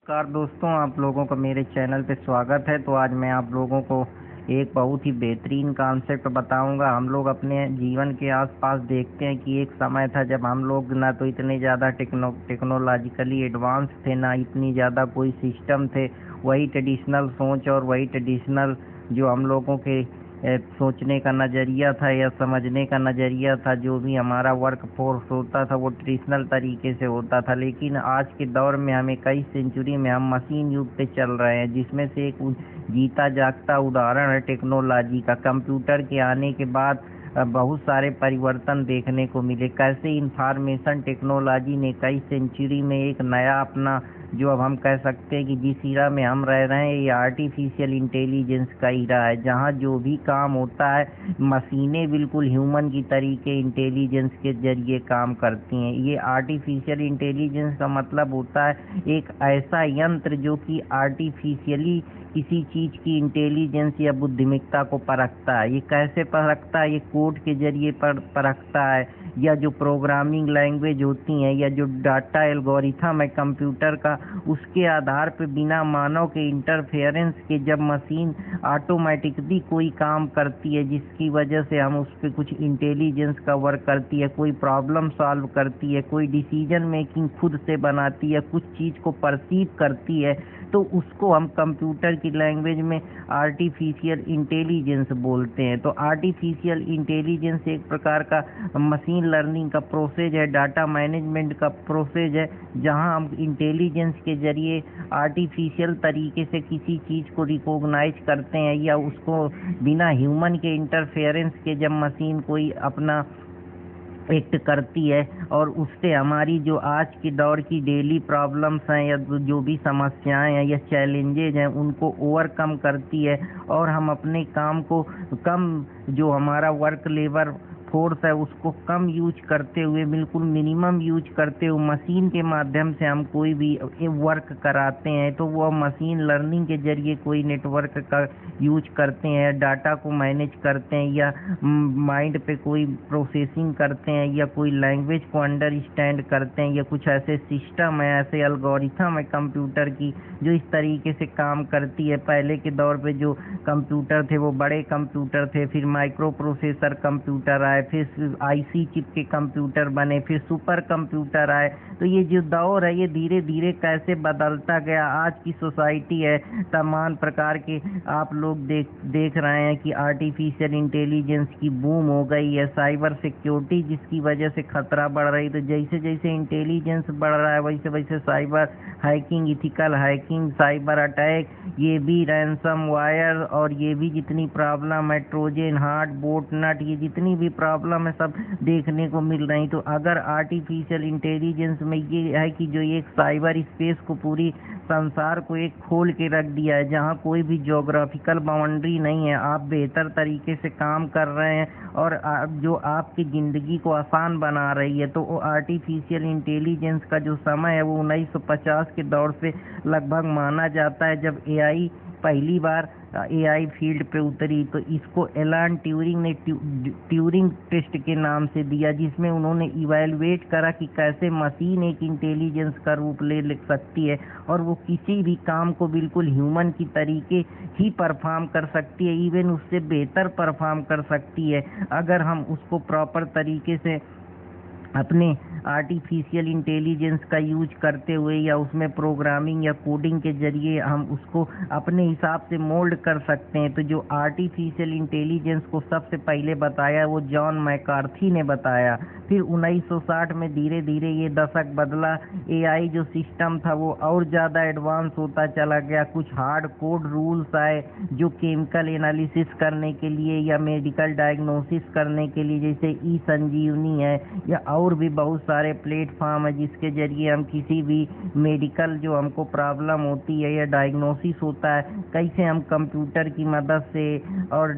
नमस्कार दोस्तों, आप लोगों का मेरे चैनल पे स्वागत है। तो आज मैं आप लोगों को एक बहुत ही बेहतरीन कॉन्सेप्ट बताऊंगा। हम लोग अपने जीवन के आसपास देखते हैं कि एक समय था जब हम लोग ना तो इतने ज़्यादा टेक्नोलॉजिकली एडवांस थे, ना इतनी ज़्यादा कोई सिस्टम थे। वही ट्रेडिशनल सोच और वही ट्रेडिशनल जो हम लोगों के सोचने का नज़रिया था या समझने का नज़रिया था, जो भी हमारा वर्क फोर्स होता था वो ट्रेडिशनल तरीके से होता था। लेकिन आज के दौर में हम 21वीं सेंचुरी में हम मशीन युग पे चल रहे हैं, जिसमें से एक जीता जागता उदाहरण है टेक्नोलॉजी का। कंप्यूटर के आने के बाद बहुत सारे परिवर्तन देखने को मिले। कैसे इंफॉर्मेशन टेक्नोलॉजी ने 21वीं सेंचुरी में एक नया अपना, जो अब हम कह सकते हैं कि जिस ईरा में हम रह रहे हैं ये आर्टिफिशियल इंटेलिजेंस का ईरा है, जहाँ जो भी काम होता है मशीनें बिल्कुल ह्यूमन की तरीके इंटेलिजेंस के जरिए काम करती हैं। ये आर्टिफिशियल इंटेलिजेंस का मतलब होता है एक ऐसा यंत्र जो कि आर्टिफिशियली किसी चीज़ की इंटेलिजेंस या बुद्धिमत्ता को परखता है। ये कैसे परखता है? ये कोड के जरिए परखता है, या जो प्रोग्रामिंग लैंग्वेज होती हैं या जो डाटा एल्गोरिथम है कंप्यूटर का, उसके आधार पर बिना मानव के इंटरफेरेंस के जब मशीन ऑटोमेटिकली कोई काम करती है, जिसकी वजह से हम उस पर कुछ इंटेलिजेंस का वर्क करती है, कोई प्रॉब्लम सॉल्व करती है, कोई डिसीजन मेकिंग खुद से बनाती है, कुछ चीज़ को परसीव करती है, तो उसको हम कंप्यूटर की लैंग्वेज में आर्टिफिशियल इंटेलिजेंस बोलते हैं। तो आर्टिफिशियल इंटेलिजेंस एक प्रकार का मशीन लर्निंग का प्रोसेस है, डाटा मैनेजमेंट का प्रोसेस है, जहां हम इंटेलिजेंस के जरिए आर्टिफिशियल तरीके से किसी चीज़ को रिकॉग्नाइज करते हैं, या उसको बिना ह्यूमन के इंटरफेरेंस के जब मशीन कोई अपना एक्ट करती है, और उससे हमारी जो आज के दौर की डेली प्रॉब्लम्स हैं या जो भी समस्याएं हैं या चैलेंजेज हैं उनको ओवरकम करती है, और हम अपने काम को कम, जो हमारा वर्क लेबर फोर्स है उसको कम यूज करते हुए, बिल्कुल मिनिमम यूज करते हुए मशीन के माध्यम से हम कोई भी वर्क कराते हैं। तो वो मशीन लर्निंग के जरिए कोई नेटवर्क का यूज करते हैं, डाटा को मैनेज करते हैं, या माइंड पे कोई प्रोसेसिंग करते हैं, या कोई लैंग्वेज को अंडरस्टैंड करते हैं, या कुछ ऐसे सिस्टम है, ऐसे एल्गोरिथम है कंप्यूटर की जो इस तरीके से काम करती है। पहले के दौर पे जो कंप्यूटर थे वो बड़े कंप्यूटर थे, फिर माइक्रो प्रोसेसर कंप्यूटर आए, फिर आईसी चिप के कंप्यूटर बने, फिर सुपर कंप्यूटर आए। तो ये जो दौर है ये धीरे धीरे कैसे बदलता गया। आज की सोसाइटी है, तमाम प्रकार के आप लोग देख रहे हैं कि आर्टिफिशियल इंटेलिजेंस की बूम हो गई है, साइबर सिक्योरिटी जिसकी वजह से खतरा बढ़ रही। तो जैसे जैसे इंटेलिजेंस बढ़ रहा है वैसे वैसे cyber hacking, ethical hacking, cyber attack, ये भी रैंसम वायर, और ये भी जितनी प्रॉब्लम है, ट्रोजन हार्ट, बोटनेट, ये जितनी भी प्रॉब्लम है सब देखने को मिल रही। तो अगर आर्टिफिशियल इंटेलिजेंस में ये है कि जो एक साइबर स्पेस को, पूरी संसार को एक खोल के रख दिया है, जहाँ कोई भी ज्योग्राफिकल बाउंड्री नहीं है, आप बेहतर तरीके से काम कर रहे हैं और जो आपकी ज़िंदगी को आसान बना रही है। तो वो आर्टिफिशियल इंटेलिजेंस का जो समय है वो 1950 के दौर से लगभग माना जाता है, जब एआई पहली बार एआई फील्ड पे उतरी। तो इसको एलन ट्यूरिंग ने ट्यूरिंग टेस्ट के नाम से दिया, जिसमें उन्होंने इवैल्यूएट करा कि कैसे मशीन एक इंटेलिजेंस का रूप ले सकती है, और वो किसी भी काम को बिल्कुल ह्यूमन की तरीके ही परफॉर्म कर सकती है, इवन उससे बेहतर परफॉर्म कर सकती है, अगर हम उसको प्रॉपर तरीके से अपने आर्टिफिशियल इंटेलिजेंस का यूज करते हुए, या उसमें प्रोग्रामिंग या कोडिंग के जरिए हम उसको अपने हिसाब से मोल्ड कर सकते हैं। तो जो आर्टिफिशियल इंटेलिजेंस को सबसे पहले बताया वो जॉन मैकार्थी ने बताया। फिर 1960 में धीरे धीरे ये दशक बदला, एआई जो सिस्टम था वो और ज़्यादा एडवांस होता चला गया। कुछ हार्ड कोड रूल्स आए जो केमिकल एनालिसिस करने के लिए या मेडिकल डायग्नोसिस करने के लिए, जैसे ई संजीवनी है, या और भी बहुत सारे प्लेटफॉर्म है जिसके जरिए हम किसी भी मेडिकल जो हमको प्रॉब्लम होती है या डायग्नोसिस होता है, कैसे हम कंप्यूटर की मदद से और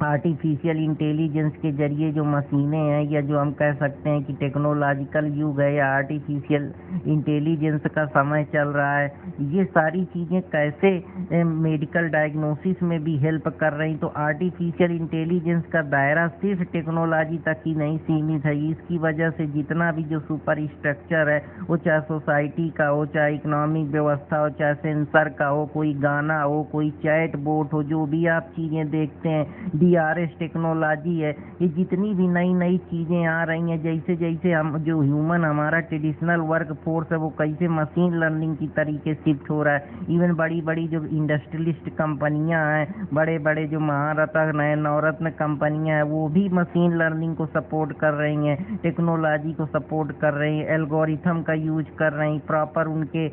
आर्टिफिशियल इंटेलिजेंस के जरिए जो मशीनें हैं, या जो हम कह सकते हैं कि टेक्नोलॉजिकल युग है या आर्टिफिशियल इंटेलिजेंस का समय चल रहा है, ये सारी चीज़ें कैसे मेडिकल डायग्नोसिस में भी हेल्प कर रही। तो आर्टिफिशियल इंटेलिजेंस का दायरा सिर्फ टेक्नोलॉजी तक ही नहीं सीमित है। इसकी वजह से जितना भी जो सुपर स्ट्रक्चर है, वो चाहे सोसाइटी का हो, चाहे इकोनॉमिक व्यवस्था हो, चाहे सेंसर का हो, कोई गाना हो, कोई चैट बोट हो, जो भी आप चीज़ें देखते हैं, DRS टेक्नोलॉजी है, ये जितनी भी नई नई चीज़ें आ रही हैं, जैसे जैसे हम जो ह्यूमन हमारा ट्रेडिशनल वर्क फोर्स है वो कैसे मशीन लर्निंग की तरीके शिफ्ट हो रहा है। इवन बड़ी बड़ी जो इंडस्ट्रियलिस्ट कंपनियां हैं, बड़े बड़े जो महारत्न नए नवरत्न कंपनियां हैं, वो भी मशीन लर्निंग को सपोर्ट कर रही हैं, टेक्नोलॉजी को सपोर्ट कर रही हैं, एल्गोरिथम का यूज कर रही हैं। प्रॉपर उनके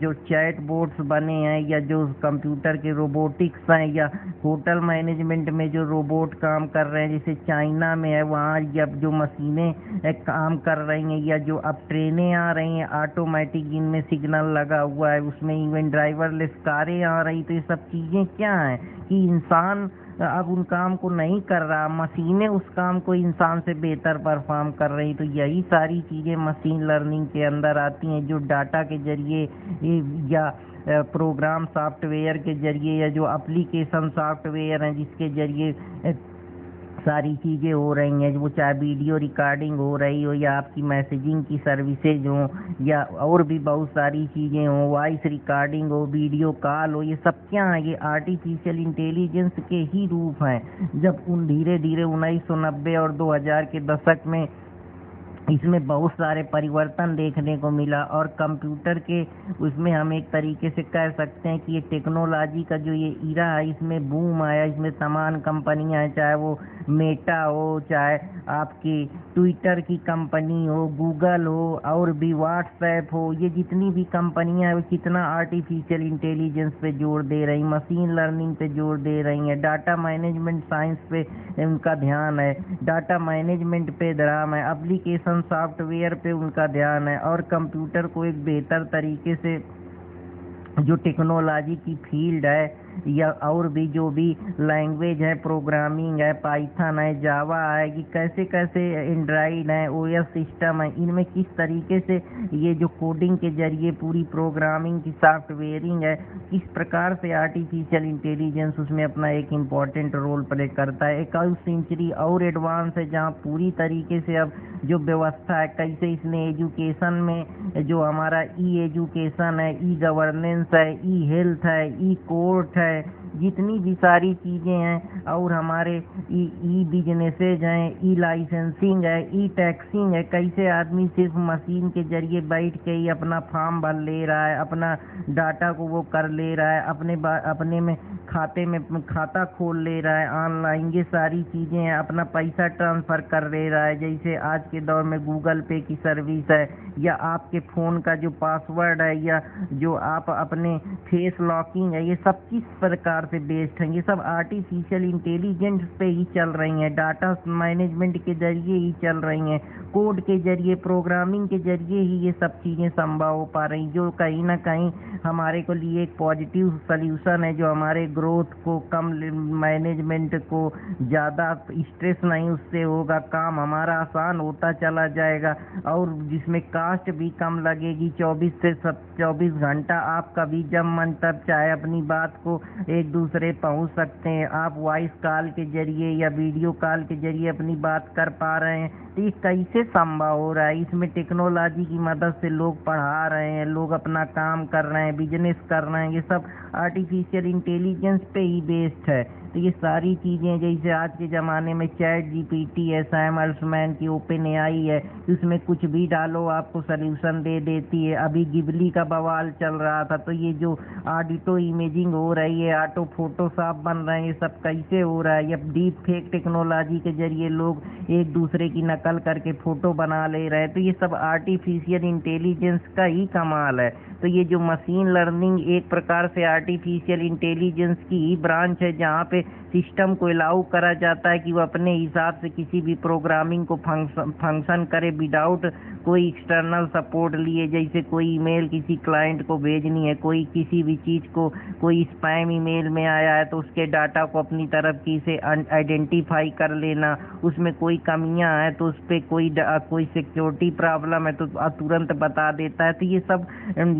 जो चैट बोट्स बने हैं, या जो कंप्यूटर के रोबोटिक्स हैं, या होटल मैनेजमेंट में जो रोबोट काम कर रहे हैं, जैसे चाइना में है, वहाँ जब जो मशीनें काम कर रही हैं, या जो अब ट्रेनें आ रही हैं ऑटोमेटिक, जिनमें सिग्नल लगा हुआ है, उसमें इवन ड्राइवरलेस कारें आ रही। तो ये सब चीज़ें क्या हैं कि इंसान अब उन काम को नहीं कर रहा, मशीनें उस काम को इंसान से बेहतर परफॉर्म कर रही। तो यही सारी चीज़ें मशीन लर्निंग के अंदर आती हैं, जो डाटा के जरिए या प्रोग्राम सॉफ्टवेयर के जरिए, या जो एप्लीकेशन सॉफ्टवेयर हैं जिसके जरिए सारी चीज़ें हो रही हैं, वो चाहे वीडियो रिकॉर्डिंग हो रही हो, या आपकी मैसेजिंग की सर्विसेज हो, या और भी बहुत सारी चीज़ें हो, वॉइस रिकॉर्डिंग हो, वीडियो कॉल हो, ये सब क्या है, ये आर्टिफिशियल इंटेलिजेंस के ही रूप हैं। जब उन धीरे धीरे 1990 और 2000 के दशक में इसमें बहुत सारे परिवर्तन देखने को मिला, और कंप्यूटर के उसमें हम एक तरीके से कह सकते हैं कि ये टेक्नोलॉजी का जो ये इरा है, इसमें बूम आया। इसमें तमाम कंपनियां हैं, चाहे वो मेटा हो, चाहे आपकी ट्विटर की कंपनी हो, गूगल हो, और भी व्हाट्सएप हो, ये जितनी भी कंपनियां हैं वो कितना आर्टिफिशियल इंटेलिजेंस पे जोर दे रही, मशीन लर्निंग पे जोर दे रही हैं, डाटा मैनेजमेंट साइंस पे उनका ध्यान है, डाटा मैनेजमेंट पे ध्यान है, एप्लीकेशन सॉफ्टवेयर पे उनका ध्यान है, और कंप्यूटर को एक बेहतर तरीके से जो टेक्नोलॉजी की फील्ड है, या और भी जो भी लैंग्वेज है, प्रोग्रामिंग है, पाइथन है, जावा है, कि कैसे कैसे एंड्रॉइड है, OS सिस्टम है, इनमें किस तरीके से ये जो कोडिंग के जरिए पूरी प्रोग्रामिंग की सॉफ्टवेयरिंग है, किस प्रकार से आर्टिफिशियल इंटेलिजेंस उसमें अपना एक इम्पॉर्टेंट रोल प्ले करता है। 21वीं सेंचुरी और एडवांस है, जहाँ पूरी तरीके से अब जो व्यवस्था है, कैसे इसने एजुकेशन में जो हमारा एजुकेशन है, गवर्नेंस है, हेल्थ है, कोर्ट है, जितनी भी सारी चीज़ें हैं, और हमारे बिजनेसेज हैं, लाइसेंसिंग है, टैक्सिंग है, कैसे आदमी सिर्फ मशीन के जरिए बैठ के ही अपना फॉर्म भर ले रहा है, अपना डाटा को वो कर ले रहा है, अपने में खाते में खाता खोल ले रहा है ऑनलाइन, ये सारी चीज़ें हैं, अपना पैसा ट्रांसफ़र कर ले रहा है, जैसे आज के दौर में गूगल पे की सर्विस है, या आपके फ़ोन का जो पासवर्ड है, या जो आप अपने फेस लॉकिंग है, ये सब किस प्रकार से बेस्ड हैं, ये सब आर्टिफिशियल इंटेलिजेंस पे ही चल रही हैं, डाटा मैनेजमेंट के जरिए ही चल रही हैं, कोड के जरिए, प्रोग्रामिंग के जरिए ही ये सब चीज़ें संभव हो पा रही, जो कहीं ना कहीं हमारे को लिए एक पॉजिटिव सल्यूशन है, जो हमारे ग्रोथ को कम, मैनेजमेंट को ज़्यादा स्ट्रेस नहीं उससे होगा, काम हमारा आसान होता चला जाएगा, और जिसमें कास्ट भी कम लगेगी। 24 घंटा आप कभी जब मन तब चाहे अपनी बात को एक दूसरे पहुंच सकते हैं। आप वॉइस कॉल के जरिए या वीडियो कॉल के जरिए अपनी बात कर पा रहे हैं। तो ये कैसे संभव हो रहा है? इसमें टेक्नोलॉजी की मदद से लोग पढ़ा रहे हैं, लोग अपना काम कर रहे हैं, बिजनेस कर रहे हैं, ये सब आर्टिफिशियल इंटेलिजेंस पे ही बेस्ड है। तो ये सारी चीज़ें, जैसे आज के ज़माने में चैट जीपीटी है, सैम अल्टमैन की ओपन एआई है, उसमें कुछ भी डालो आपको सल्यूशन दे देती है। अभी गिबली का बवाल चल रहा था, तो ये जो ऑडियो इमेजिंग हो रही है, ऑटो फोटोशॉप बन रहे हैं, ये सब कैसे हो रहा है? ये डीप फेक टेक्नोलॉजी के जरिए लोग एक दूसरे की नकल करके फ़ोटो बना ले रहे हैं। तो ये सब आर्टिफिशियल इंटेलिजेंस का ही कमाल है। तो ये जो मशीन लर्निंग एक प्रकार से आर्टिफिशियल इंटेलिजेंस की ही ब्रांच है, जहाँ पे सिस्टम को अलाउ करा जाता है कि वो अपने हिसाब से किसी भी प्रोग्रामिंग को फंक्शन करे विदाउट कोई एक्सटर्नल सपोर्ट लिए। जैसे कोई ईमेल किसी क्लाइंट को भेजनी है, कोई किसी भी चीज़ को कोई स्पैम ईमेल में आया है तो उसके डाटा को अपनी तरफ की से आइडेंटिफाई कर लेना, उसमें कोई कमियां हैं तो उस पर कोई सिक्योरिटी प्रॉब्लम है तो तुरंत बता देता है। तो ये सब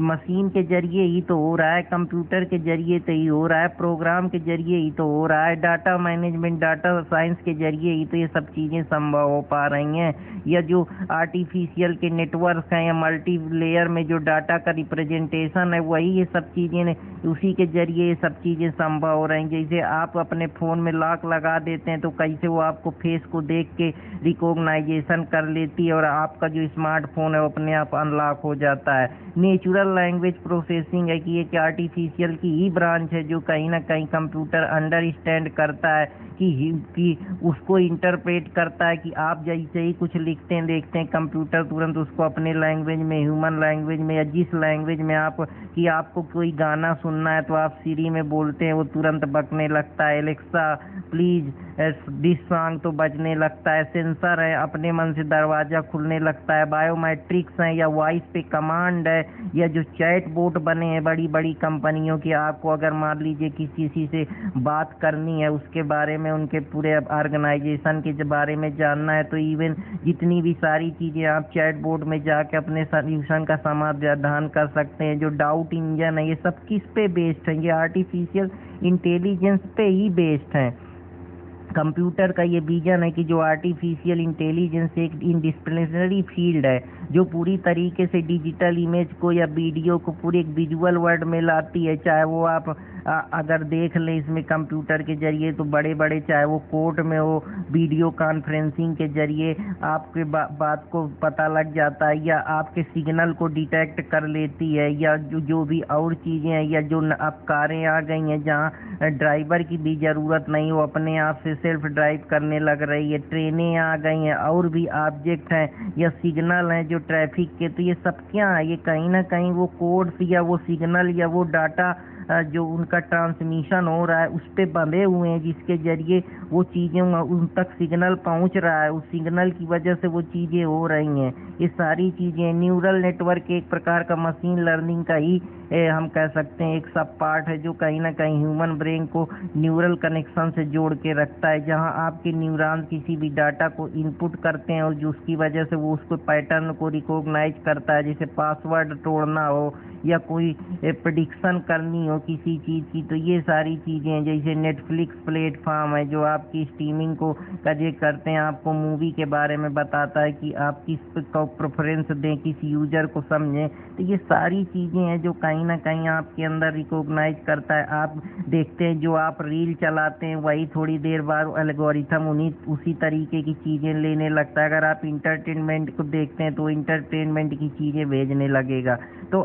मशीन के जरिए ही तो हो रहा है, कंप्यूटर के जरिए तो ही हो रहा है, प्रोग्राम के जरिए ही तो हो रहा है, डाटा मैनेजमेंट डाटा साइंस के जरिए ही तो ये सब चीज़ें संभव हो पा रही हैं। या जो आर्टिफिशियल के नेटवर्क हैं या मल्टी लेयर में जो डाटा का रिप्रेजेंटेशन है वही ये सब चीज़ें उसी के जरिए ये सब चीज़ें संभव हो रही हैं। जैसे आप अपने फ़ोन में लॉक लगा देते हैं तो कैसे वो आपको फेस को देख के रिकॉग्नाइजेशन कर लेती है और आपका जो स्मार्टफोन है वो अपने आप अनलॉक हो जाता है। नेचुरल लैंग्वेज प्रोसेसिंग है कि एक आर्टिफिशियल की ही ब्रांच है जो कहीं ना कहीं कंप्यूटर अंडरस्टैंड करता है कि उसको इंटरप्रेट करता है कि आप जैसे ही कुछ लिखते हैं देखते हैं कंप्यूटर तुरंत उसको अपने लैंग्वेज में, ह्यूमन लैंग्वेज में, या जिस लैंग्वेज में आपको कोई गाना सुनना है तो आप सीरी में बोलते हैं वो तुरंत बकने लगता है, एलेक्सा प्लीज दिस सॉन्ग तो बजने लगता है। सेंसर है, अपने मन से दरवाज़ा खुलने लगता है। बायोमेट्रिक्स हैं या वॉइस पे कमांड है, या जो चैट बोट बने हैं बड़ी बड़ी कंपनियों की, आपको अगर मान लीजिए किसी से बात करनी है उसके बारे में, उनके पूरे ऑर्गेनाइजेशन के बारे में जानना है तो इवन जितनी भी सारी चीज़ें आप चैट बोर्ड में जाके अपने सॉल्यूशन का समाधान कर सकते हैं। जो डाउट इंजन है ये सब किस पे बेस्ड है? ये आर्टिफिशियल इंटेलिजेंस पे ही बेस्ड है। कंप्यूटर का ये विजन है कि जो आर्टिफिशियल इंटेलिजेंस एक इंडिस्प्लिनरी फील्ड है जो पूरी तरीके से डिजिटल इमेज को या वीडियो को पूरे एक विजुअल वर्ल्ड में लाती है। चाहे वो आप अगर देख लें इसमें कंप्यूटर के जरिए तो बड़े बड़े, चाहे वो कोर्ट में हो, वीडियो कॉन्फ्रेंसिंग के जरिए आपके बात को पता लग जाता है, या आपके सिग्नल को डिटेक्ट कर लेती है, या जो भी और चीज़ें हैं, या जो अब कारें आ गई हैं जहाँ ड्राइवर की भी ज़रूरत नहीं, वो अपने आप से सेल्फ ड्राइव करने लग रही है, ट्रेनें आ गई हैं, और भी ऑब्जेक्ट हैं या सिग्नल हैं जो ट्रैफिक के। तो ये सब क्या है? ये कहीं ना कहीं वो कोड्स या वो सिग्नल या वो डाटा जो उनका ट्रांसमिशन हो रहा है उस पे बंधे हुए हैं, जिसके जरिए वो चीज़ें उन तक सिग्नल पहुंच रहा है, उस सिग्नल की वजह से वो चीज़ें हो रही हैं। ये सारी चीज़ें न्यूरल नेटवर्क एक प्रकार का मशीन लर्निंग का ही हम कह सकते हैं एक सब पार्ट है जो कहीं ना कहीं ह्यूमन ब्रेन को न्यूरल कनेक्शन से जोड़ के रखता है, जहां आपके न्यूरॉन्स किसी भी डाटा को इनपुट करते हैं और जो उसकी वजह से वो उसको पैटर्न को रिकॉग्नाइज करता है, जैसे पासवर्ड तोड़ना हो या कोई प्रेडिक्शन करनी हो किसी चीज़ की। तो ये सारी चीज़ें, जैसे नेटफ्लिक्स प्लेटफॉर्म है जो आपकी स्ट्रीमिंग को कजे करते हैं, आपको मूवी के बारे में बताता है कि आप किस को प्रेफरेंस दें, किस यूजर को समझें। तो ये सारी चीज़ें हैं जो कहीं ना कहीं आपके अंदर रिकॉग्नाइज करता है। आप देखते हैं जो आप रील चलाते हैं वही थोड़ी देर बाद एल्गोरिथम उसी तरीके की चीज़ें लेने लगता है। अगर आप इंटरटेनमेंट को देखते हैं तो इंटरटेनमेंट की चीज़ें भेजने लगेगा। तो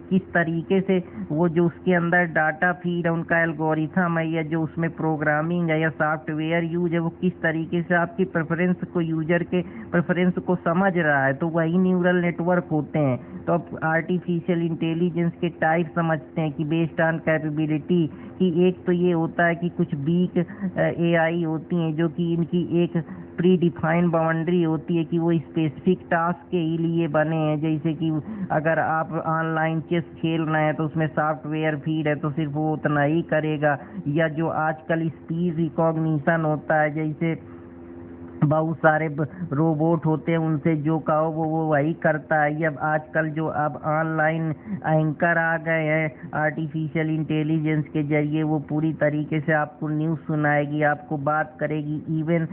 किस तरीके से वो जो उसके अंदर डाटा फीड है, उनका एल्गोरिथम है, या जो उसमें प्रोग्रामिंग है या सॉफ्टवेयर यूज है, वो किस तरीके से आपकी प्रेफरेंस को, यूजर के प्रेफरेंस को समझ रहा है, तो वही न्यूरल नेटवर्क होते हैं। तो अब आर्टिफिशियल इंटेलिजेंस के टाइप समझते हैं कि बेस्ड ऑन कैपेबिलिटी, कि एक तो ये होता है कि कुछ वीक एआई होती हैं जो कि इनकी एक प्री डिफाइंड बाउंड्री होती है कि वो स्पेसिफिक टास्क के ही लिए बने हैं। जैसे कि अगर आप ऑनलाइन चेस खेल रहे हैं तो उसमें सॉफ्टवेयर फीड है तो सिर्फ वो उतना ही करेगा, या जो आजकल स्पीच रिकॉग्निशन होता है, जैसे बहुत सारे रोबोट होते हैं, उनसे जो कहो वो वही करता है। या आजकल जो अब ऑनलाइन एंकर आ गए हैं आर्टिफिशियल इंटेलिजेंस के जरिए, वो पूरी तरीके से आपको न्यूज़ सुनाएगी, आपको बात करेगी। इवन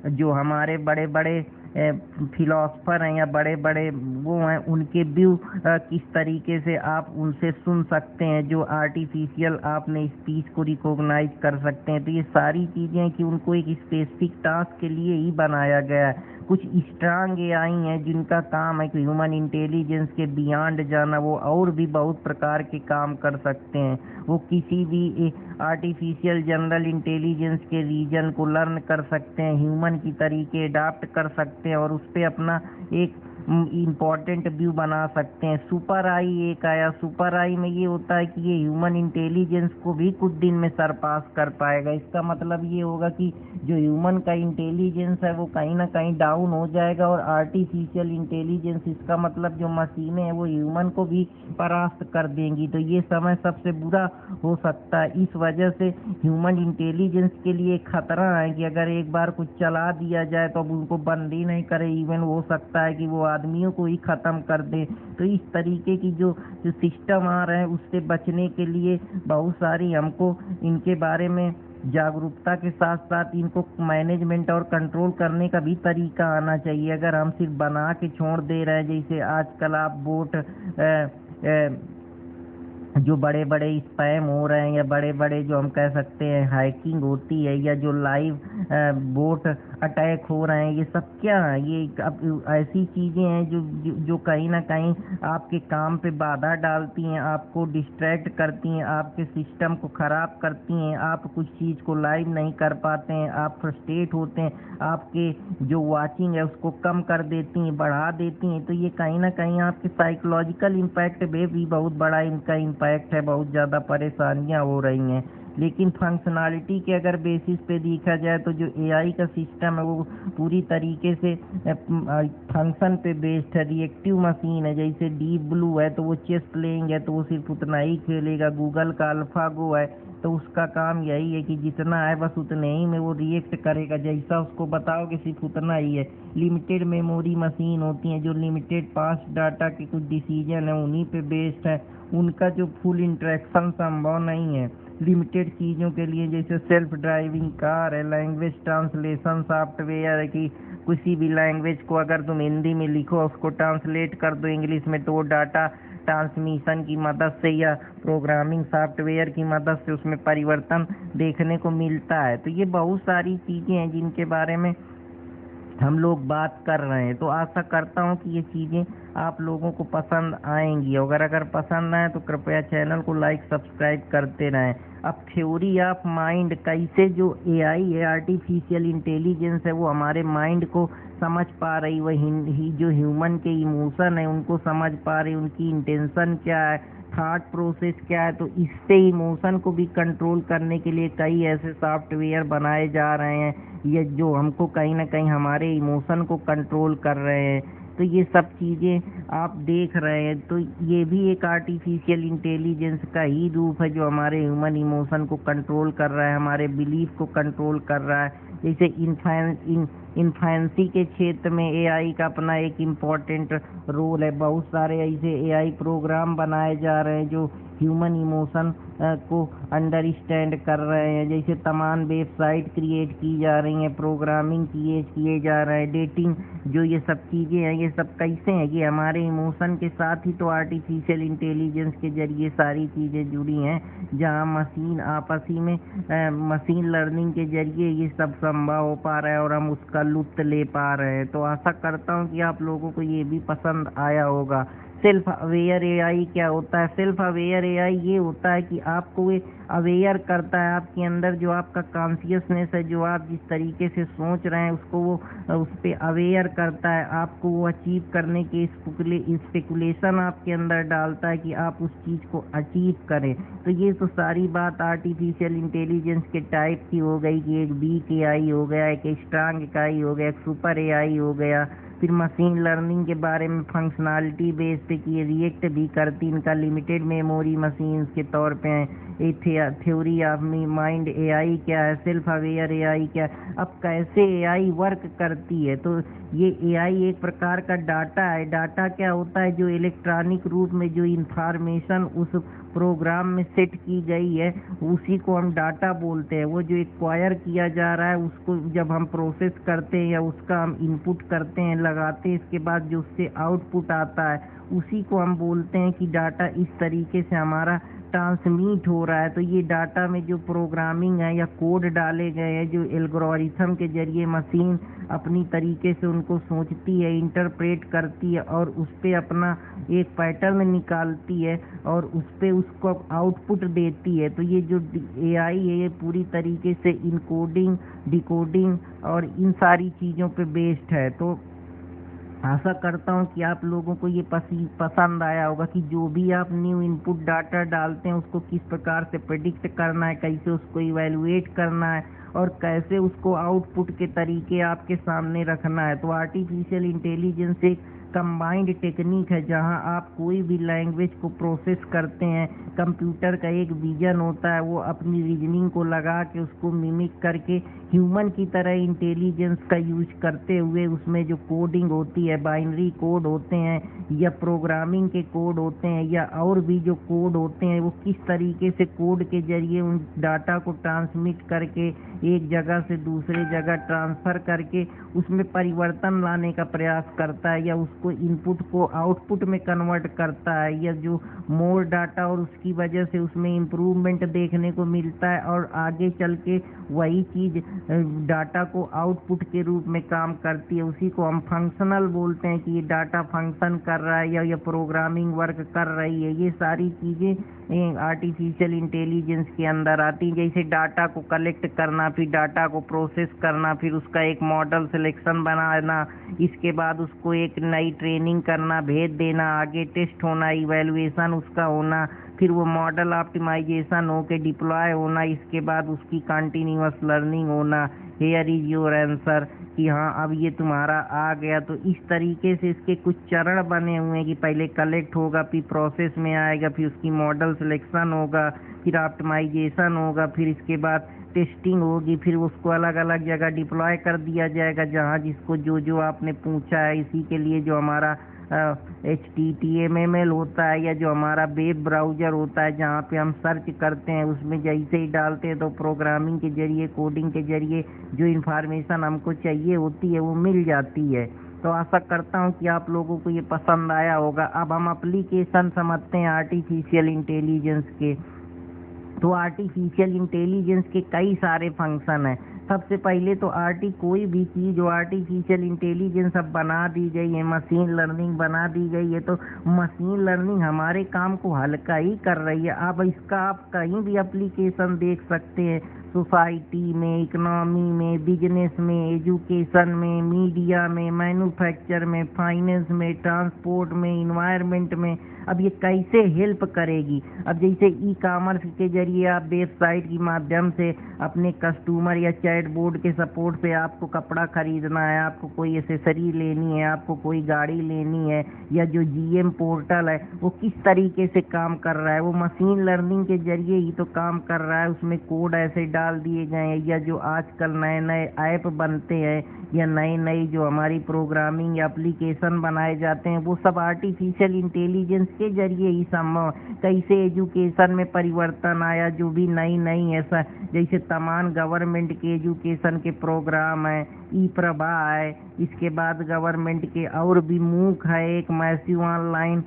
जो हमारे बड़े बड़े फिलोसफर हैं या बड़े बड़े वो हैं, उनके व्यू किस तरीके से आप उनसे सुन सकते हैं, जो आर्टिफिशियल आपने स्पीच को रिकॉग्नाइज कर सकते हैं। तो ये सारी चीज़ें कि उनको एक स्पेसिफिक टास्क के लिए ही बनाया गया है। कुछ स्ट्रांग एआई हैं जिनका काम है कि ह्यूमन इंटेलिजेंस के बियॉन्ड जाना, वो और भी बहुत प्रकार के काम कर सकते हैं। वो किसी भी आर्टिफिशियल जनरल इंटेलिजेंस के रीजन को लर्न कर सकते हैं, ह्यूमन की तरीके अडाप्ट कर सकते हैं और उस पर अपना एक इम्पोर्टेंट व्यू बना सकते हैं। सुपर आई एक आया, सुपर आई में ये होता है कि ये ह्यूमन इंटेलिजेंस को भी कुछ दिन में सरपास कर पाएगा। इसका मतलब ये होगा कि जो ह्यूमन का इंटेलिजेंस है वो कहीं ना कहीं डाउन हो जाएगा, और आर्टिफिशियल इंटेलिजेंस, इसका मतलब जो मशीनें हैं वो ह्यूमन को भी परास्त कर देंगी। तो ये समय सबसे बुरा हो सकता है। इस वजह से ह्यूमन इंटेलिजेंस के लिए खतरा है कि अगर एक बार कुछ चला दिया जाए तो अब उनको बंद ही नहीं करे, इवन हो सकता है कि वो आदमियों को ही खत्म कर दे। तो इस तरीके की जो जो सिस्टम आ रहे हैं उससे बचने के लिए बहुत सारी हमको इनके बारे में जागरूकता के साथ साथ इनको मैनेजमेंट और कंट्रोल करने का भी तरीका आना चाहिए। अगर हम सिर्फ बना के छोड़ दे रहे हैं, जैसे आजकल आप बोट जो बड़े बड़े स्पैम हो रहे हैं, या बड़े बड़े जो हम कह सकते हैं हैकिंग होती है, या जो लाइव बोट अटैक हो रहे हैं, ये सब क्या है? ये अब ऐसी चीज़ें हैं जो कहीं ना कहीं आपके काम पे बाधा डालती हैं, आपको डिस्ट्रैक्ट करती हैं, आपके सिस्टम को ख़राब करती हैं, आप कुछ चीज़ को लाइव नहीं कर पाते हैं, आप फ्रस्ट्रेट होते हैं, आपके जो वाचिंग है उसको कम कर देती हैं, बढ़ा देती हैं। तो ये कहीं ना कहीं आपके साइकोलॉजिकल इम्पैक्ट पे भी बहुत बड़ा इनका इम्पैक्ट है, बहुत ज़्यादा परेशानियां हो रही हैं। लेकिन फंक्शनैलिटी के अगर बेसिस पे देखा जाए तो जो एआई का सिस्टम है वो पूरी तरीके से फंक्शन पे बेस्ड है, रिएक्टिव मशीन है। जैसे डीप ब्लू है तो वो चेस प्लेइंग है तो वो सिर्फ उतना ही खेलेगा। गूगल का अल्फागो है तो उसका काम यही है कि जितना है बस उतने ही में वो रिएक्ट करेगा, जैसा उसको बताओगे सिर्फ उतना ही है। लिमिटेड मेमोरी मशीन होती हैं जो लिमिटेड पास्ट डाटा के कुछ डिसीजन है उन्हीं पे बेस्ड है, उनका जो फुल इंटरेक्शन संभव नहीं है। लिमिटेड चीज़ों के लिए जैसे सेल्फ ड्राइविंग कार है, लैंग्वेज ट्रांसलेशन सॉफ्टवेयर है कि किसी भी लैंग्वेज को अगर तुम हिंदी में लिखो उसको ट्रांसलेट कर दो इंग्लिश में, तो वो डाटा ट्रांसमिशन की मदद से या प्रोग्रामिंग सॉफ्टवेयर की मदद से उसमें परिवर्तन देखने को मिलता है। तो ये बहुत सारी चीज़ें हैं जिनके बारे में हम लोग बात कर रहे हैं। तो आशा करता हूँ कि ये चीज़ें आप लोगों को पसंद आएंगी, और अगर पसंद आए तो कृपया चैनल को लाइक सब्सक्राइब करते रहें। अब थ्योरी ऑफ माइंड, कैसे जो एआई है, आर्टिफिशियल इंटेलिजेंस है, वो हमारे माइंड को समझ पा रही, वही जो ह्यूमन के इमोशन है उनको समझ पा रही, उनकी इंटेंशन क्या है, थॉट प्रोसेस क्या है। तो इससे इमोशन को भी कंट्रोल करने के लिए कई ऐसे सॉफ्टवेयर बनाए जा रहे हैं, ये जो हमको कहीं ना कहीं हमारे इमोशन को कंट्रोल कर रहे हैं। तो ये सब चीज़ें आप देख रहे हैं, तो ये भी एक आर्टिफिशियल इंटेलिजेंस का ही रूप है जो हमारे ह्यूमन इमोशन को कंट्रोल कर रहा है, हमारे बिलीफ को कंट्रोल कर रहा है। जैसे इन्फेंसी के क्षेत्र में एआई का अपना एक इम्पॉर्टेंट रोल है। बहुत सारे ऐसे एआई प्रोग्राम बनाए जा रहे हैं जो ह्यूमन इमोशन को अंडरस्टैंड कर रहे हैं। जैसे तमाम वेबसाइट क्रिएट की जा रही हैं, प्रोग्रामिंग किए जा रहे हैं, डेटिंग, जो ये सब चीज़ें हैं ये सब कैसे हैं? ये हमारे इमोशन के साथ ही तो आर्टिफिशियल इंटेलिजेंस के जरिए सारी चीज़ें जुड़ी हैं, जहाँ मशीन आपसी में मशीन लर्निंग के जरिए ये सब संभव हो पा रहा है और हम उसका लुत्फ ले पा रहे हैं। तो आशा करता हूँ कि आप लोगों को ये भी पसंद आया होगा। सेल्फ अवेयर एआई क्या होता है? सेल्फ अवेयर एआई ये होता है कि आपको ये अवेयर करता है, आपके अंदर जो आपका कॉन्शियसनेस है, जो आप जिस तरीके से सोच रहे हैं उसको वो उस पर अवेयर करता है, आपको वो अचीव करने के स्पेकुलेशन आपके अंदर डालता है कि आप उस चीज़ को अचीव करें। तो ये तो सारी बात आर्टिफिशियल इंटेलिजेंस के टाइप की हो गई कि एक वीक एआई हो गया, एक स्ट्रांग एआई हो गया, एक सुपर एआई हो गया। फिर मशीन लर्निंग के बारे में फंक्शनैलिटी बेस पे कि ये रिएक्ट भी करती, इनका लिमिटेड मेमोरी मशीन्स के तौर पे है। थ्योरी ऑफ माइंड एआई क्या है, सेल्फ अवेयर एआई क्या है, अब कैसे एआई वर्क करती है? तो ये एआई एक प्रकार का डाटा है। डाटा क्या होता है? जो इलेक्ट्रॉनिक रूप में जो इंफॉर्मेशन उस प्रोग्राम में सेट की गई है उसी को हम डाटा बोलते हैं। वो जो एक्वायर किया जा रहा है उसको जब हम प्रोसेस करते हैं या उसका हम इनपुट करते हैं, लगाते हैं, इसके बाद जो उससे आउटपुट आता है उसी को हम बोलते हैं कि डाटा इस तरीके से हमारा ट्रांसमिट हो रहा है। तो ये डाटा में जो प्रोग्रामिंग है या कोड डाले गए हैं, जो एल्गोरिथम के जरिए मशीन अपनी तरीके से उनको सोचती है, इंटरप्रेट करती है और उस पर अपना एक पैटर्न निकालती है और उस पर उसको आउटपुट देती है। तो ये जो एआई है ये पूरी तरीके से इनकोडिंग, डिकोडिंग और इन सारी चीज़ों पे बेस्ड है। तो आशा करता हूँ कि आप लोगों को ये पसंद आया होगा कि जो भी आप न्यू इनपुट डाटा डालते हैं उसको किस प्रकार से प्रेडिक्ट करना है, कैसे उसको इवैल्यूएट करना है और कैसे उसको आउटपुट के तरीके आपके सामने रखना है। तो आर्टिफिशियल इंटेलिजेंस एक कंबाइंड टेक्निक है जहां आप कोई भी लैंग्वेज को प्रोसेस करते हैं। कंप्यूटर का एक विजन होता है, वो अपनी रीजनिंग को लगा के उसको मिमिक करके ह्यूमन की तरह इंटेलिजेंस का यूज करते हुए उसमें जो कोडिंग होती है, बाइनरी कोड होते हैं या प्रोग्रामिंग के कोड होते हैं या और भी जो कोड होते हैं, वो किस तरीके से कोड के जरिए उन डाटा को ट्रांसमिट करके एक जगह से दूसरे जगह ट्रांसफ़र करके उसमें परिवर्तन लाने का प्रयास करता है या उसको इनपुट को आउटपुट में कन्वर्ट करता है, या जो मोर डाटा और उसकी वजह से उसमें इम्प्रूवमेंट देखने को मिलता है और आगे चल के वही चीज़ डाटा को आउटपुट के रूप में काम करती है। उसी को हम फंक्शनल बोलते हैं कि ये डाटा फंक्शन कर रहा है या प्रोग्रामिंग वर्क कर रही है। ये सारी चीज़ें आर्टिफिशियल इंटेलिजेंस के अंदर आती हैं, जैसे डाटा को कलेक्ट करना, फिर डाटा को प्रोसेस करना, फिर उसका एक मॉडल सिलेक्शन बनाना, इसके बाद उसको एक नई ट्रेनिंग करना, भेज देना, आगे टेस्ट होना, इवैल्यूएशन उसका होना, फिर वो मॉडल ऑप्टिमाइजेशन हो के डिप्लॉय होना, इसके बाद उसकी कंटिन्यूअस लर्निंग होना। हेयर इज योर आंसर कि हाँ अब ये तुम्हारा आ गया। तो इस तरीके से इसके कुछ चरण बने हुए हैं कि पहले कलेक्ट होगा, फिर प्रोसेस में आएगा, फिर उसकी मॉडल सिलेक्शन होगा, फिर ऑप्टिमाइजेशन होगा, फिर इसके बाद टेस्टिंग होगी, फिर उसको अलग अलग जगह डिप्लॉय कर दिया जाएगा जहाँ जिसको जो जो आपने पूछा है। इसी के लिए जो हमारा HTML होता है या जो हमारा वेब ब्राउज़र होता है जहाँ पे हम सर्च करते हैं, उसमें जैसे ही डालते हैं तो प्रोग्रामिंग के जरिए, कोडिंग के जरिए जो इन्फॉर्मेशन हमको चाहिए होती है वो मिल जाती है। तो आशा करता हूँ कि आप लोगों को ये पसंद आया होगा। अब हम एप्लीकेशन समझते हैं आर्टिफिशियल इंटेलिजेंस के। तो आर्टिफिशियल इंटेलिजेंस के कई सारे फंक्शन हैं। सबसे पहले तो कोई भी चीज़ जो आर्टिफिशियल इंटेलिजेंस अब बना दी गई है, मशीन लर्निंग बना दी गई है, तो मशीन लर्निंग हमारे काम को हल्का ही कर रही है। अब इसका आप कहीं भी एप्लीकेशन देख सकते हैं, सोसाइटी में, इकोनॉमी में, बिजनेस में, एजुकेशन में, मीडिया में, मैन्युफैक्चर में, फाइनेंस में, ट्रांसपोर्ट में, इन्वायरमेंट में। अब ये कैसे हेल्प करेगी? अब जैसे ई कॉमर्स के जरिए आप वेबसाइट के माध्यम से अपने कस्टमर या चैट बोर्ड के सपोर्ट पे आपको कपड़ा खरीदना है, आपको कोई एसेसरी लेनी है, आपको कोई गाड़ी लेनी है, या जो GM पोर्टल है वो किस तरीके से काम कर रहा है, वो मशीन लर्निंग के जरिए ही तो काम कर रहा है। उसमें कोड ऐसे डाल दिए गए हैं, या जो आजकल नए नए ऐप बनते हैं या नई नई जो हमारी प्रोग्रामिंग या एप्लीकेशन बनाए जाते हैं, वो सब आर्टिफिशियल इंटेलिजेंस के जरिए ही संभव। कैसे एजुकेशन में परिवर्तन आया, जो भी नई नई ऐसा जैसे तमाम गवर्नमेंट के एजुकेशन के प्रोग्राम है, ई प्रभा है, इसके बाद गवर्नमेंट के और भी मूक है, एक मैसिव ऑनलाइन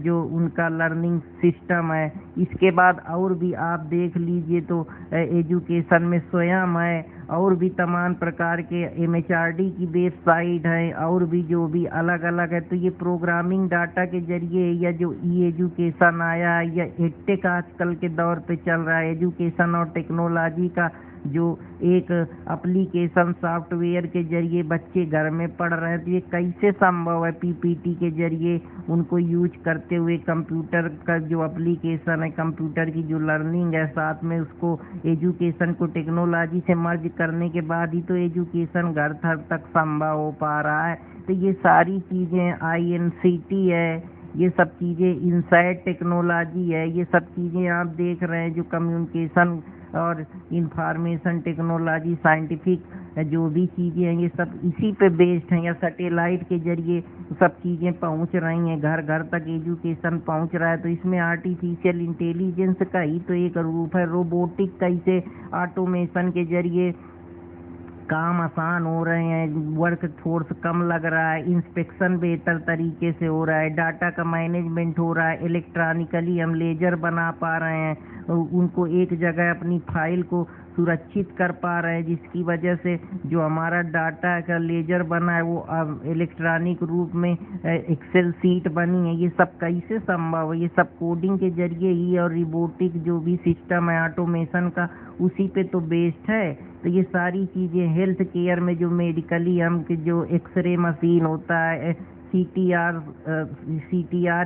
जो उनका लर्निंग सिस्टम है। इसके बाद और भी आप देख लीजिए तो एजुकेशन में स्वयं है, और भी तमाम प्रकार के MHRD की वेबसाइट है, और भी जो भी अलग अलग है। तो ये प्रोग्रामिंग डाटा के जरिए या जो एजुकेशन आया है या एडटेक आजकल के दौर पे चल रहा है, एजुकेशन और टेक्नोलॉजी का जो एक एप्लीकेशन सॉफ्टवेयर के जरिए बच्चे घर में पढ़ रहे हैं, तो ये कैसे संभव है? PPT के जरिए उनको यूज करते हुए कंप्यूटर का जो एप्लीकेशन है, कंप्यूटर की जो लर्निंग है, साथ में उसको एजुकेशन को टेक्नोलॉजी से मर्ज करने के बाद ही तो एजुकेशन घर तक संभव हो पा रहा है। तो ये सारी चीज़ें INCT है, ये सब चीज़ें इनसाइट टेक्नोलॉजी है, ये सब चीज़ें आप देख रहे हैं जो कम्युनिकेशन और इंफॉर्मेशन टेक्नोलॉजी, साइंटिफिक जो भी चीज़ें हैं, ये सब इसी पे बेस्ड हैं, या सैटेलाइट के जरिए सब चीज़ें पहुंच रही हैं, घर घर तक एजुकेशन पहुंच रहा है। तो इसमें आर्टिफिशियल इंटेलिजेंस का ही तो एक रूप है। रोबोटिक कैसे ऑटोमेशन के जरिए काम आसान हो रहे हैं, वर्क फोर्स कम लग रहा है, इंस्पेक्शन बेहतर तरीके से हो रहा है, डाटा का मैनेजमेंट हो रहा है, इलेक्ट्रॉनिकली हम लेजर बना पा रहे हैं, उनको एक जगह अपनी फाइल को सुरक्षित कर पा रहे हैं, जिसकी वजह से जो हमारा डाटा का लेजर बना है वो अब इलेक्ट्रॉनिक रूप में एक्सेल सीट बनी है। ये सब कैसे संभव है? ये सब कोडिंग के जरिए ही, और रोबोटिक जो भी सिस्टम है ऑटोमेशन का, उसी पे तो बेस्ड है। तो ये सारी चीज़ें हेल्थ केयर में जो मेडिकली हम जो एक्सरे मशीन होता है, सीटीआर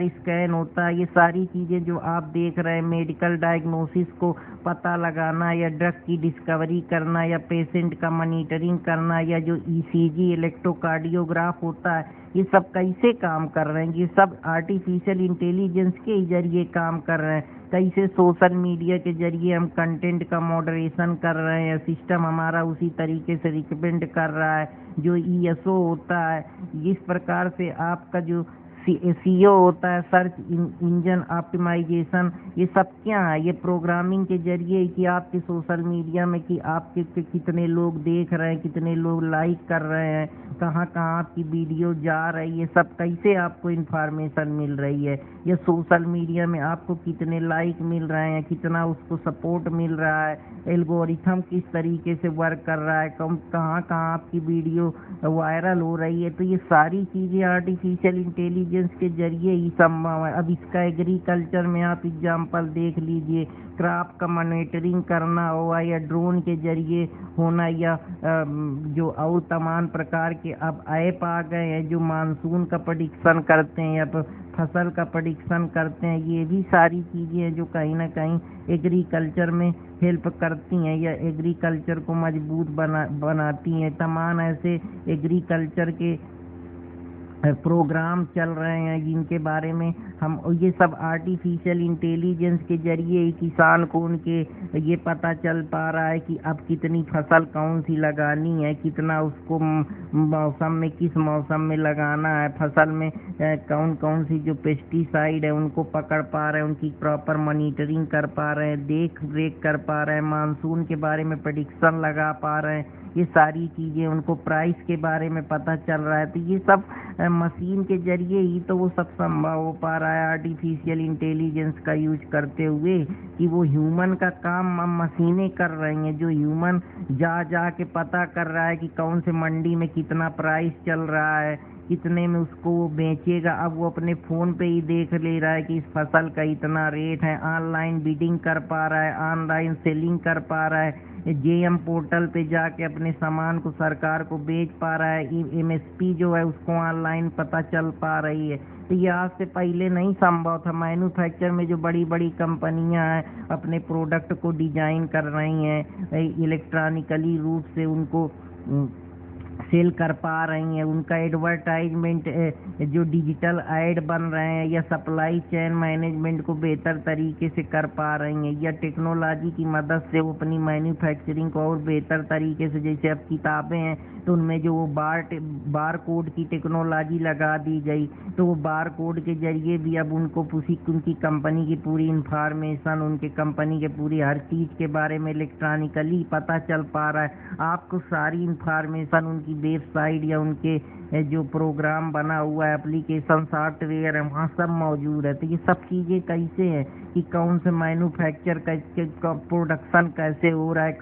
स्कैन होता है, ये सारी चीज़ें जो आप देख रहे हैं, मेडिकल डायग्नोसिस को पता लगाना या ड्रग की डिस्कवरी करना या पेशेंट का मॉनिटरिंग करना या जो ईसीजी इलेक्ट्रोकार्डियोग्राफ होता है, ये सब कैसे काम कर रहे हैं? ये सब आर्टिफिशियल इंटेलिजेंस के जरिए काम कर रहे हैं। कैसे सोशल मीडिया के जरिए हम कंटेंट का मॉडरेशन कर रहे हैं, सिस्टम हमारा उसी तरीके से रिकमेंड कर रहा है। जो ईएसओ होता है, इस प्रकार से आपका जो सीओ होता है, सर्च इंजन ऑप्टिमाइजेशन, ये सब क्या है? ये प्रोग्रामिंग के जरिए कि आपके सोशल मीडिया में कि आपके कितने लोग देख रहे हैं, कितने लोग लाइक कर रहे हैं, कहाँ कहाँ आपकी वीडियो जा रही है, ये सब कैसे आपको इन्फॉर्मेशन मिल रही है? या सोशल मीडिया में आपको कितने लाइक मिल रहे हैं, कितना उसको सपोर्ट मिल रहा है, एल्गोरिथम किस तरीके से वर्क कर रहा है, कहाँ कहाँ आपकी वीडियो वायरल हो रही है। तो ये सारी चीज़ें आर्टिफिशियल इंटेलिजेंस के जरिए ही संभव है। अब इसका एग्रीकल्चर में आप एग्जाम्पल देख लीजिए, क्रॉप का मॉनिटरिंग करना हुआ या ड्रोन के जरिए होना, या जो और तमाम प्रकार के अब ऐप आ गए हैं जो मानसून का प्रेडिक्शन करते हैं या फसल का प्रेडिक्शन करते हैं। ये भी सारी चीज़ें हैं जो कहीं ना कहीं एग्रीकल्चर में हेल्प करती हैं या एग्रीकल्चर को मजबूत बनाती हैं। तमाम ऐसे एग्रीकल्चर के प्रोग्राम चल रहे हैं जिनके बारे में हम, ये सब आर्टिफिशियल इंटेलिजेंस के जरिए ही किसान को उनके ये पता चल पा रहा है कि अब कितनी फसल कौन सी लगानी है, कितना उसको मौसम में किस मौसम में लगाना है, फसल में कौन कौन सी जो पेस्टिसाइड है उनको पकड़ पा रहे हैं, उनकी प्रॉपर मॉनिटरिंग कर पा रहे हैं, देख रेख कर पा रहे हैं, मानसून के बारे में प्रेडिक्शन लगा पा रहे हैं। ये सारी चीज़ें उनको प्राइस के बारे में पता चल रहा है। तो ये सब मशीन के जरिए ही तो वो सब संभव हो पा रहा है आर्टिफिशियल इंटेलिजेंस का यूज करते हुए, कि वो ह्यूमन का काम अब मशीनें कर रही हैं। जो ह्यूमन जा के पता कर रहा है कि कौन से मंडी में कितना प्राइस चल रहा है, कितने में उसको वो बेचेगा, अब वो अपने फ़ोन पे ही देख ले रहा है कि इस फसल का इतना रेट है, ऑनलाइन बिडिंग कर पा रहा है, ऑनलाइन सेलिंग कर पा रहा है, जेएम पोर्टल पे जाके अपने सामान को सरकार को बेच पा रहा है, एमएसपी जो है उसको ऑनलाइन पता चल पा रही है। तो ये आज से पहले नहीं संभव था। मैन्युफैक्चर में जो बड़ी बड़ी कंपनियां हैं अपने प्रोडक्ट को डिजाइन कर रही हैं, इलेक्ट्रॉनिकली रूप से उनको सेल कर पा रही हैं, उनका एडवर्टाइजमेंट जो डिजिटल ऐड बन रहे हैं, या सप्लाई चेन मैनेजमेंट को बेहतर तरीके से कर पा रही हैं, या टेक्नोलॉजी की मदद से वो अपनी मैन्युफैक्चरिंग को और बेहतर तरीके से, जैसे अब किताबें हैं तो उनमें जो वो बार कोड की टेक्नोलॉजी लगा दी गई, तो वो बार कोड के जरिए भी अब उनको उनकी कंपनी की पूरी इंफॉर्मेशन, उनके कंपनी के पूरी हर चीज़ के बारे में इलेक्ट्रॉनिकली पता चल पा रहा है। आपको सारी इंफॉर्मेशन उनकी वेबसाइट या उनके जो प्रोग्राम बना हुआ है, एप्लीकेशन सॉफ्टवेयर है, वहाँ सब मौजूद है। तो ये सब चीज़ें कैसे हैं कि कौन से मैन्युफैक्चर का प्रोडक्शन कैसे हो रहा है,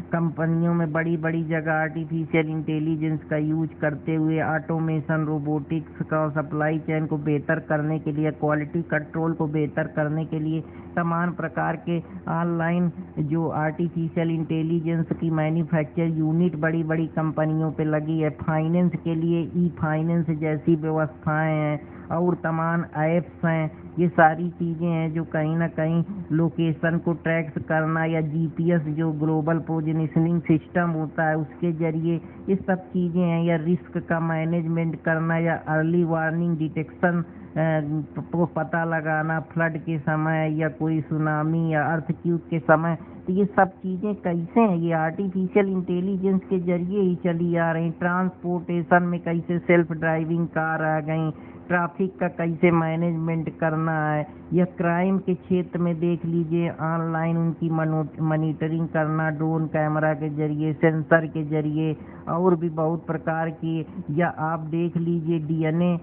कंपनियों में बड़ी बड़ी जगह आर्टिफिशियल इंटेलिजेंस का यूज करते हुए ऑटोमेशन, रोबोटिक्स का सप्लाई चेन को बेहतर करने के लिए, क्वालिटी कंट्रोल को बेहतर करने के लिए तमाम प्रकार के ऑनलाइन जो आर्टिफिशियल इंटेलिजेंस की मैन्युफैक्चर यूनिट बड़ी बड़ी कंपनियों पे लगी है। फाइनेंस के लिए ई फाइनेंस जैसी व्यवस्थाएं हैं और तमाम ऐप्स हैं। ये सारी चीज़ें हैं जो कहीं ना कहीं लोकेशन को ट्रैक करना, या जीपीएस जो ग्लोबल पोजीशनिंग सिस्टम होता है उसके जरिए ये सब चीज़ें हैं, या रिस्क का मैनेजमेंट करना, या अर्ली वार्निंग डिटेक्शन को पता लगाना फ्लड के समय या कोई सुनामी या अर्थक्वेक के समय। तो ये सब चीज़ें कैसे हैं? ये आर्टिफिशियल इंटेलिजेंस के जरिए ही चली आ रही। ट्रांसपोर्टेशन में कैसे सेल्फ ड्राइविंग कार आ गई, ट्रैफिक का कैसे मैनेजमेंट करना है, या क्राइम के क्षेत्र में देख लीजिए, ऑनलाइन उनकी मॉनिटरिंग करना ड्रोन कैमरा के जरिए, सेंसर के जरिए, और भी बहुत प्रकार की। या आप देख लीजिए डीएनए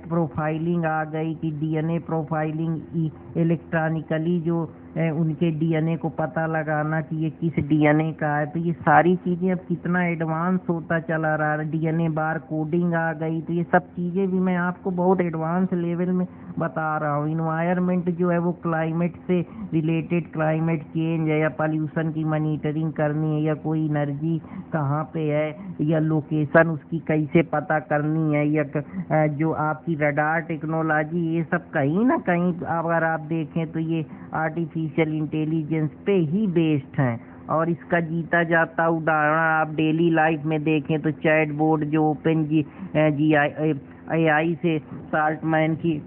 प्रोफाइलिंग आ गई कि डीएनए प्रोफाइलिंग इलेक्ट्रॉनिकली जो उनके डीएनए को पता लगाना कि ये किस डीएनए का है। तो ये सारी चीज़ें अब कितना एडवांस होता चला रहा है। डीएनए बार कोडिंग आ गई, तो ये सब चीज़ें भी मैं आपको बहुत एडवांस लेवल में बता रहा हूँ। इन्वायरमेंट जो है वो क्लाइमेट से रिलेटेड, क्लाइमेट चेंज है या पॉल्यूशन की मॉनिटरिंग करनी है, या कोई एनर्जी कहाँ पे है, या लोकेशन उसकी कैसे पता करनी है, या जो आपकी रडार टेक्नोलॉजी, ये सब कहीं ना कहीं अगर आप देखें तो ये आर्टिफिशियल इंटेलिजेंस पे ही बेस्ड हैं। और इसका जीता जाता उदाहरण आप डेली लाइफ में देखें तो चैट बोर्ड जो ओपन जी आई से साल्टमैन की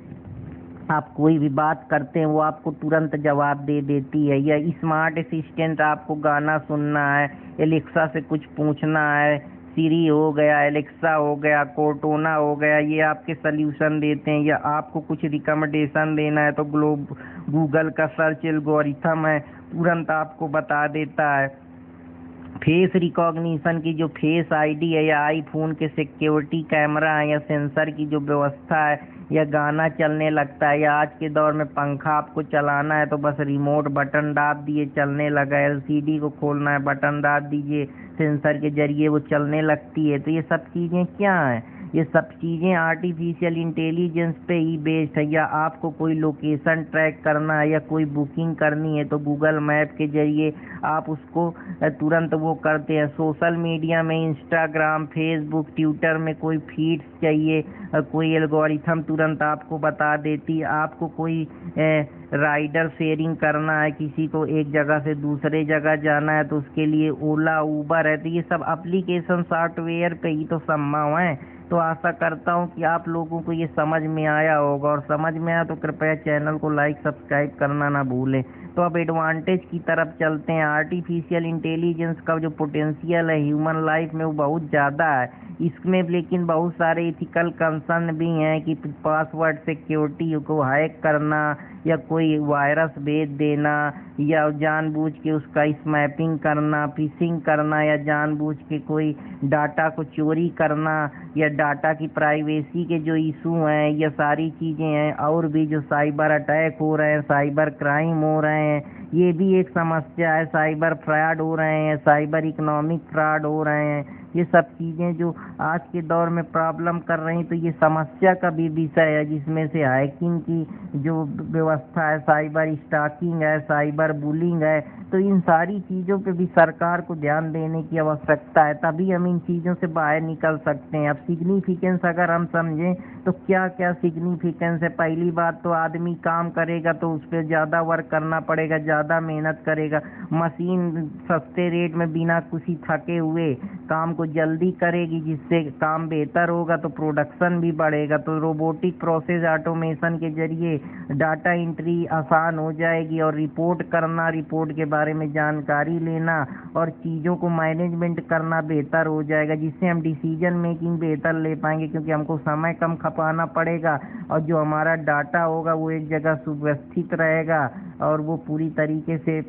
आप कोई भी बात करते हैं वो आपको तुरंत जवाब दे देती है। या स्मार्ट असिस्टेंट, आपको गाना सुनना है, एलेक्सा से कुछ पूछना है, सिरी हो गया, एलेक्सा हो गया, कोर्टोना हो गया, ये आपके सल्यूशन देते हैं। या आपको कुछ रिकमेंडेशन देना है तो गूगल का सर्च एल्गोरिथम है, तुरंत आपको बता देता है। फेस रिकॉग्निशन की जो फेस आईडी है, या आईफोन के सिक्योरिटी कैमरा है, या सेंसर की जो व्यवस्था है, या गाना चलने लगता है, या आज के दौर में पंखा आपको चलाना है तो बस रिमोट बटन दाब दिए चलने लगा, एलसीडी को खोलना है बटन दाब दीजिए, सेंसर के जरिए वो चलने लगती है। तो ये सब चीज़ें क्या हैं? ये सब चीज़ें आर्टिफिशियल इंटेलिजेंस पे ही बेस्ड है। या आपको कोई लोकेशन ट्रैक करना है या कोई बुकिंग करनी है तो गूगल मैप के जरिए आप उसको तुरंत वो करते हैं। सोशल मीडिया में इंस्टाग्राम, फेसबुक, ट्विटर में कोई फीड्स चाहिए, कोई एल्गोरिथम तुरंत आपको बता देती है। आपको कोई राइडर शेयरिंग करना है, किसी को एक जगह से दूसरे जगह जाना है तो उसके लिए ओला, उबर है, तो ये सब एप्लीकेशन सॉफ्टवेयर पे ही तो संभव है। तो आशा करता हूँ कि आप लोगों को ये समझ में आया होगा, और समझ में आया तो कृपया चैनल को लाइक सब्सक्राइब करना ना भूलें। तो अब एडवांटेज की तरफ चलते हैं। आर्टिफिशियल इंटेलिजेंस का जो पोटेंशियल है ह्यूमन लाइफ में वो बहुत ज़्यादा है। इसमें लेकिन बहुत सारे इथिकल कंसर्न भी हैं कि पासवर्ड सिक्योरिटी को हैक करना, या कोई वायरस भेज देना, या जानबूझ के उसका स्मैपिंग करना, फिशिंग करना, या जानबूझ के कोई डाटा को चोरी करना, या डाटा की प्राइवेसी के जो इशू हैं, ये सारी चीज़ें हैं। और भी जो साइबर अटैक हो रहे हैं, साइबर क्राइम हो रहे हैं, ये भी एक समस्या है। साइबर फ्रॉड हो रहे हैं, साइबर इकोनॉमिक फ्रॉड हो रहे हैं, ये सब चीज़ें जो आज के दौर में प्रॉब्लम कर रही, तो ये समस्या का भी विषय है, जिसमें से हैकिंग की जो व्यवस्था है, साइबर स्टॉकिंग है, साइबर बुलिंग है। तो इन सारी चीज़ों पे भी सरकार को ध्यान देने की आवश्यकता है, तभी हम इन चीज़ों से बाहर निकल सकते हैं। अब सिग्निफिकेंस अगर हम समझें तो क्या क्या सिग्निफिकेंस है। पहली बात तो आदमी काम करेगा तो उस पर ज़्यादा वर्क करना पड़ेगा, ज़्यादा मेहनत करेगा। मशीन सस्ते रेट में बिना किसी थके हुए काम को जल्दी करेगी, जिससे काम बेहतर होगा तो प्रोडक्शन भी बढ़ेगा। तो रोबोटिक प्रोसेस ऑटोमेशन के जरिए डाटा एंट्री आसान हो जाएगी, और रिपोर्ट करना, रिपोर्ट के बारे में जानकारी लेना और चीज़ों को मैनेजमेंट करना बेहतर हो जाएगा, जिससे हम डिसीजन मेकिंग बेहतर ले पाएंगे, क्योंकि हमको समय कम खपाना पड़ेगा, और जो हमारा डाटा होगा वो एक जगह सुव्यवस्थित रहेगा, और वो पूरी तरीके से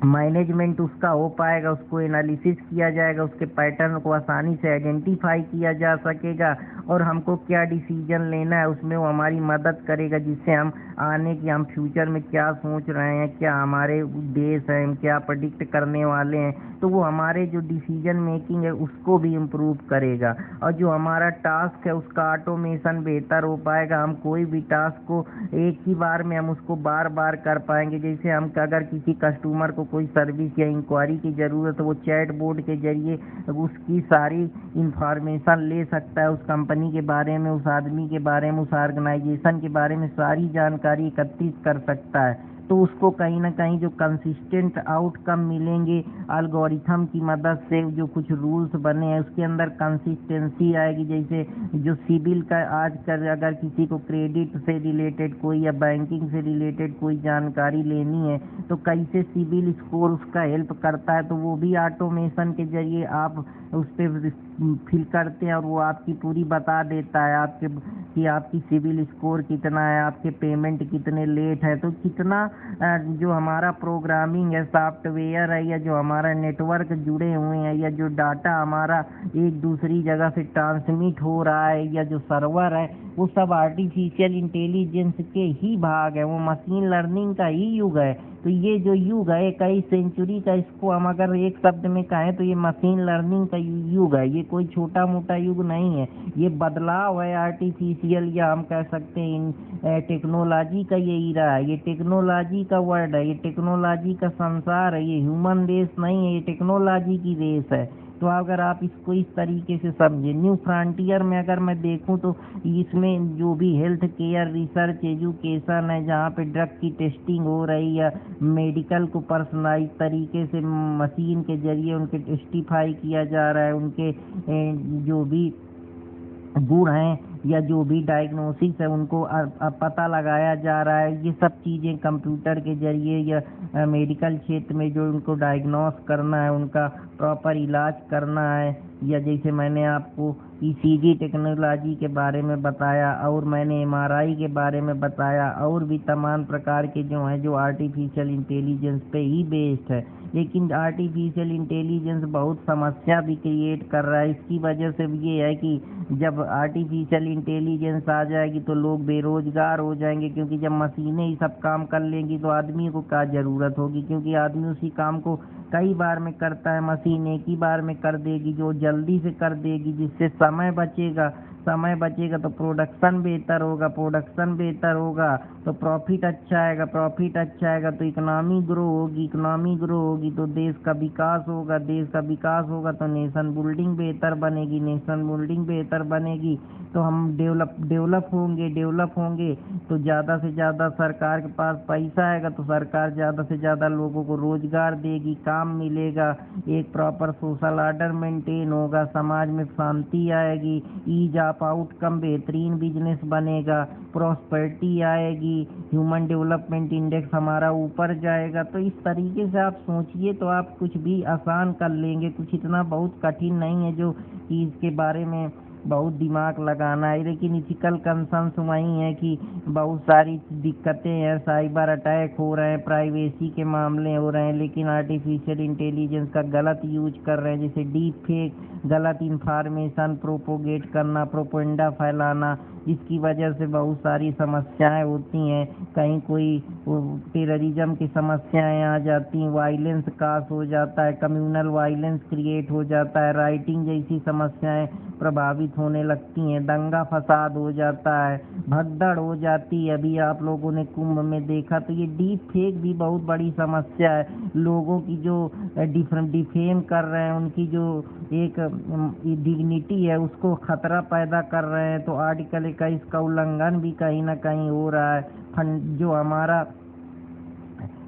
मैनेजमेंट उसका हो पाएगा, उसको एनालिसिस किया जाएगा, उसके पैटर्न को आसानी से आइडेंटिफाई किया जा सकेगा, और हमको क्या डिसीजन लेना है उसमें वो हमारी मदद करेगा, जिससे हम आने की, हम फ्यूचर में क्या सोच रहे हैं, क्या हमारे उद्देश्य हैं, हम क्या प्रेडिक्ट करने वाले हैं, तो वो हमारे जो डिसीजन मेकिंग है उसको भी इम्प्रूव करेगा। और जो हमारा टास्क है उसका ऑटोमेशन बेहतर हो पाएगा। हम कोई भी टास्क को एक ही बार में हम उसको बार बार कर पाएंगे। जैसे हम अगर किसी कस्टमर को कोई सर्विस या इंक्वायरी की ज़रूरत है, वो चैट बोर्ड के जरिए उसकी सारी इंफॉर्मेशन ले सकता है, उस कंपनी के बारे में, उस आदमी के बारे में, उस ऑर्गेनाइजेशन के बारे में सारी जानकारी एकत्रित कर सकता है। तो उसको कहीं ना कहीं जो कंसिस्टेंट आउटकम मिलेंगे एल्गोरिथम की मदद से, जो कुछ रूल्स बने हैं उसके अंदर कंसिस्टेंसी आएगी। जैसे जो सिविल का आजकल अगर किसी को क्रेडिट से रिलेटेड कोई या बैंकिंग से रिलेटेड कोई जानकारी लेनी है तो कैसे सिविल स्कोर उसका हेल्प करता है, तो वो भी ऑटोमेशन के जरिए आप उस पर फिल करते हैं और वो आपकी पूरी बता देता है आपके कि आपकी सिविल स्कोर कितना है, आपके पेमेंट कितने लेट है। तो कितना जो हमारा प्रोग्रामिंग है, सॉफ्टवेयर है, या जो हमारा नेटवर्क जुड़े हुए हैं, या जो डाटा हमारा एक दूसरी जगह से ट्रांसमिट हो रहा है, या जो सर्वर है, वो सब आर्टिफिशियल इंटेलिजेंस के ही भाग है। वो मशीन लर्निंग का ही युग है। तो ये जो युग है कई सेंचुरी का, इसको हम अगर एक शब्द में कहें तो ये मशीन लर्निंग का युग है। ये कोई छोटा मोटा युग नहीं है, ये बदलाव है आर्टिफिशियल, या हम कह सकते हैं टेक्नोलॉजी का ये ईरा है। ये टेक्नोलॉजी का वर्ड है, ये टेक्नोलॉजी का संसार है। ये ह्यूमन रेस नहीं है, ये टेक्नोलॉजी की रेस है। तो अगर आप इसको इस तरीके से समझे, न्यू फ्रंटियर में अगर मैं देखूं तो इसमें जो भी हेल्थ केयर, रिसर्च, एजुकेशन है, जहाँ पे ड्रग की टेस्टिंग हो रही है, मेडिकल को पर्सनलाइज तरीके से मशीन के जरिए उनके टेस्टिफाई किया जा रहा है, उनके जो भी गुण हैं या जो भी डायग्नोसिस है उनको पता लगाया जा रहा है। ये सब चीज़ें कंप्यूटर के जरिए या मेडिकल क्षेत्र में जो उनको डायग्नोस करना है, उनका प्रॉपर इलाज करना है, या जैसे मैंने आपको ईसीजी टेक्नोलॉजी के बारे में बताया, और मैंने एमआरआई के बारे में बताया, और भी तमाम प्रकार के जो हैं जो आर्टिफिशियल इंटेलिजेंस पे ही बेस्ड है। लेकिन आर्टिफिशियल इंटेलिजेंस बहुत समस्या भी क्रिएट कर रहा है। इसकी वजह से ये है कि जब आर्टिफिशियल इंटेलिजेंस आ जाएगी तो लोग बेरोजगार हो जाएंगे, क्योंकि जब मशीनें ही सब काम कर लेंगी तो आदमी को क्या ज़रूरत होगी, क्योंकि आदमी उसी काम को कई बार में करता है, मशीन एक ही बार में कर देगी, जो जल्दी से कर देगी, जिससे समय बचेगा। समय बचेगा तो प्रोडक्शन बेहतर होगा, प्रोडक्शन बेहतर होगा तो प्रॉफिट अच्छा आएगा, प्रॉफिट अच्छा आएगा तो इकोनॉमी ग्रो होगी, इकोनॉमी ग्रो होगी तो देश का विकास होगा, देश का विकास होगा तो नेशन बिल्डिंग बेहतर बनेगी, नेशन बिल्डिंग बेहतर बनेगी तो हम डेवलप होंगे तो ज़्यादा से ज़्यादा सरकार के पास पैसा आएगा, तो सरकार ज़्यादा से ज़्यादा लोगों को रोजगार देगी, काम मिलेगा, एक प्रॉपर सोशल ऑर्डर मेंटेन होगा, समाज में शांति आएगी, ईज ऑफ आउटकम बेहतरीन बिजनेस बनेगा, प्रॉस्पेरिटी आएगी, ह्यूमन डेवलपमेंट इंडेक्स हमारा ऊपर जाएगा। तो इस तरीके से आप सोचिए तो आप कुछ भी आसान कर लेंगे, कुछ इतना बहुत कठिन नहीं है जो कि इसके बारे में बहुत दिमाग लगाना है। लेकिन इथिकल कंसर्न्स वही है कि बहुत सारी दिक्कतें हैं, साइबर अटैक हो रहे हैं, प्राइवेसी के मामले हो रहे हैं, लेकिन आर्टिफिशियल इंटेलिजेंस का गलत यूज कर रहे हैं, जैसे डीप फेक, गलत इंफॉर्मेशन प्रोपोगेट करना, प्रोपेगेंडा फैलाना, जिसकी वजह से बहुत सारी समस्याएं होती हैं। कहीं कोई टेररिज्म की समस्याएं आ जाती हैं, वायलेंस कास हो जाता है, कम्युनल वायलेंस क्रिएट हो जाता है, राइटिंग जैसी समस्याएं प्रभावित होने लगती हैं, दंगा फसाद हो जाता है, भगदड़ हो जाती है। अभी आप लोगों ने कुंभ में देखा तो ये डीप फेक भी बहुत बड़ी समस्या है। लोगों की जो डिफेम कर रहे हैं, उनकी जो एक डिग्निटी है उसको खतरा पैदा कर रहे हैं, तो आर्टिकल 21 का उल्लंघन भी कहीं ना कहीं हो रहा है। जो हमारा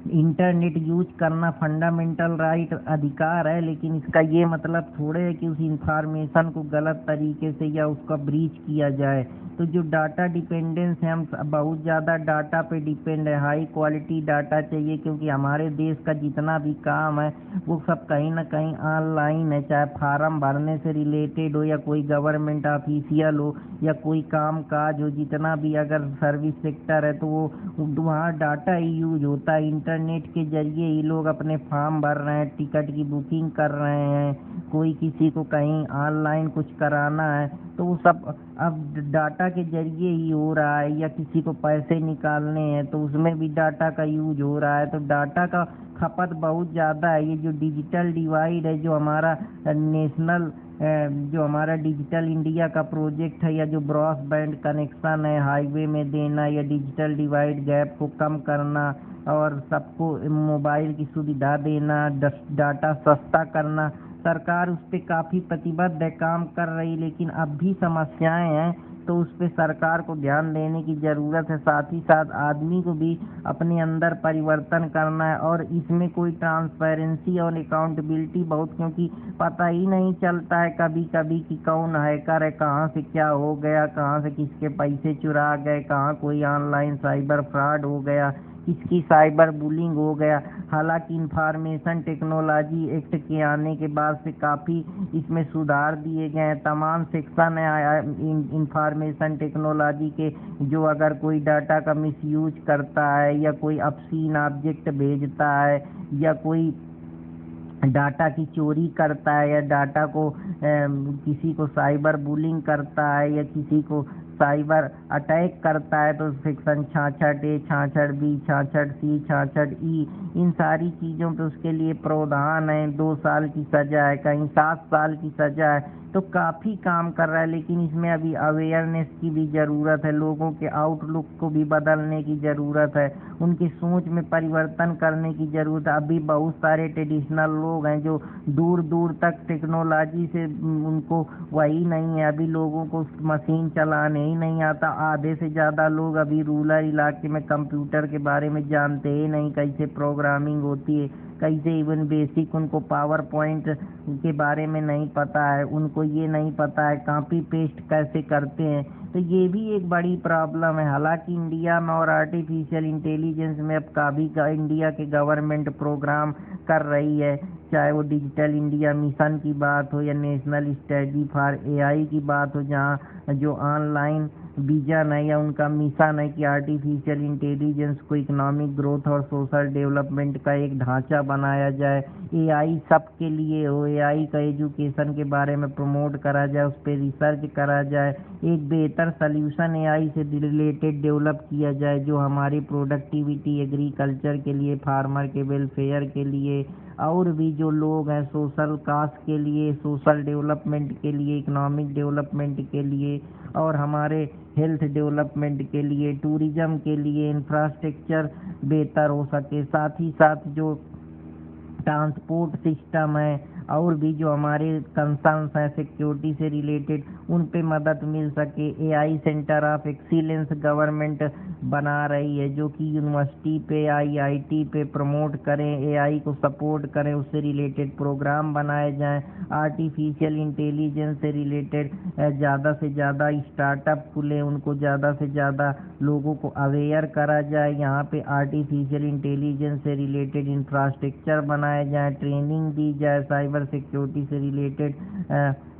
इंटरनेट यूज करना फंडामेंटल राइट अधिकार है, लेकिन इसका ये मतलब थोड़े है कि उस इंफॉर्मेशन को गलत तरीके से या उसका ब्रीच किया जाए। तो जो डाटा डिपेंडेंस है, हम बहुत ज़्यादा डाटा पे डिपेंड है, हाई क्वालिटी डाटा चाहिए, क्योंकि हमारे देश का जितना भी काम है वो सब कहीं ना कहीं ऑनलाइन है, चाहे फार्म भरने से रिलेटेड हो या कोई गवर्नमेंट ऑफिशियल हो या कोई काम काज हो, जितना भी अगर सर्विस सेक्टर है तो वो वहाँ डाटा ही यूज होता है। इंटरनेट के जरिए ही लोग अपने फॉर्म भर रहे हैं, टिकट की बुकिंग कर रहे हैं, कोई किसी को कहीं ऑनलाइन कुछ कराना है तो वो सब अब डाटा के जरिए ही हो रहा है, या किसी को पैसे निकालने हैं तो उसमें भी डाटा का यूज हो रहा है। तो डाटा का खपत बहुत ज़्यादा है। ये जो डिजिटल डिवाइड है, जो हमारा नेशनल जो हमारा डिजिटल इंडिया का प्रोजेक्ट है, या जो ब्रॉडबैंड कनेक्शन है हाईवे में देना, या डिजिटल डिवाइड गैप को कम करना और सबको मोबाइल की सुविधा देना, डाटा सस्ता करना, सरकार उस पर काफ़ी प्रतिबद्ध है, काम कर रही, लेकिन अब भी समस्याएं हैं तो उस पर सरकार को ध्यान देने की ज़रूरत है। साथ ही साथ आदमी को भी अपने अंदर परिवर्तन करना है, और इसमें कोई ट्रांसपेरेंसी और अकाउंटेबिलिटी बहुत, क्योंकि पता ही नहीं चलता है कभी कभी कि कौन हैकर है, कहाँ से क्या हो गया, कहाँ से किसके पैसे चुरा गए, कहाँ कोई ऑनलाइन साइबर फ्रॉड हो गया, इसकी साइबर बुलिंग हो गया। हालांकि इंफॉर्मेशन टेक्नोलॉजी एक्ट के आने के बाद से काफ़ी इसमें सुधार दिए गए हैं। तमाम सेक्शन है इंफॉर्मेशन टेक्नोलॉजी के, जो अगर कोई डाटा का मिसयूज करता है या कोई ऑब्स्सीन ऑब्जेक्ट भेजता है या कोई डाटा की चोरी करता है या डाटा को किसी को साइबर बुलिंग करता है या किसी को साइबर अटैक करता है, तो section 66A, 66B, 66C, 66E, इन सारी चीज़ों पे उसके लिए प्रावधान है। 2 साल की सज़ा है, कहीं 7 साल की सज़ा है। तो काफ़ी काम कर रहा है, लेकिन इसमें अभी अवेयरनेस की भी ज़रूरत है। लोगों के आउटलुक को भी बदलने की ज़रूरत है, उनकी सोच में परिवर्तन करने की ज़रूरत है। अभी बहुत सारे ट्रेडिशनल लोग हैं जो दूर दूर तक टेक्नोलॉजी से उनको वही नहीं है। अभी लोगों को मशीन चलाने ही नहीं आता। आधे से ज़्यादा लोग अभी रूरल इलाके में कंप्यूटर के बारे में जानते ही नहीं, कैसे प्रोग्रामिंग होती है, कैसे इवन बेसिक उनको पावर पॉइंट के बारे में नहीं पता है, उनको ये नहीं पता है कॉपी पेस्ट कैसे करते हैं। तो ये भी एक बड़ी प्रॉब्लम है। हालांकि इंडिया में और आर्टिफिशियल इंटेलिजेंस में अब काफ़ी इंडिया के गवर्नमेंट प्रोग्राम कर रही है, चाहे वो डिजिटल इंडिया मिशन की बात हो या नेशनल स्ट्रेटजी फॉर एआई की बात हो, जहाँ जो ऑनलाइन विजन है या उनका मिशन है कि आर्टिफिशियल इंटेलिजेंस को इकोनॉमिक ग्रोथ और सोशल डेवलपमेंट का एक ढांचा बनाया जाए। एआई सबके लिए हो, एआई का एजुकेशन के बारे में प्रमोट करा जाए, उस पर रिसर्च करा जाए, एक बेहतर सल्यूशन एआई से रिलेटेड डेवलप किया जाए जो हमारी प्रोडक्टिविटी, एग्रीकल्चर के लिए, फार्मर के वेलफेयर के लिए और भी जो लोग हैं सोशल कास्ट के लिए, सोशल डेवलपमेंट के लिए, इकोनॉमिक डेवलपमेंट के लिए और हमारे हेल्थ डेवलपमेंट के लिए, टूरिज्म के लिए इंफ्रास्ट्रक्चर बेहतर हो सके। साथ ही साथ जो ट्रांसपोर्ट सिस्टम है और भी जो हमारे कंसर्न्स हैं सिक्योरिटी से रिलेटेड, उन पे मदद मिल सके। AI centre of excellence government बना रही है जो कि यूनिवर्सिटी पे, आईआईटी पे प्रमोट करें, एआई को सपोर्ट करें, उससे रिलेटेड प्रोग्राम बनाए जाएं। आर्टिफिशियल इंटेलिजेंस से रिलेटेड ज़्यादा से ज़्यादा स्टार्टअप खुले, उनको ज़्यादा से ज़्यादा लोगों को अवेयर करा जाए। यहाँ पे आर्टिफिशियल इंटेलिजेंस से रिलेटेड इंफ्रास्ट्रक्चर बनाए जाए, ट्रेनिंग दी जाए, साइबर सिक्योरिटी से रिलेटेड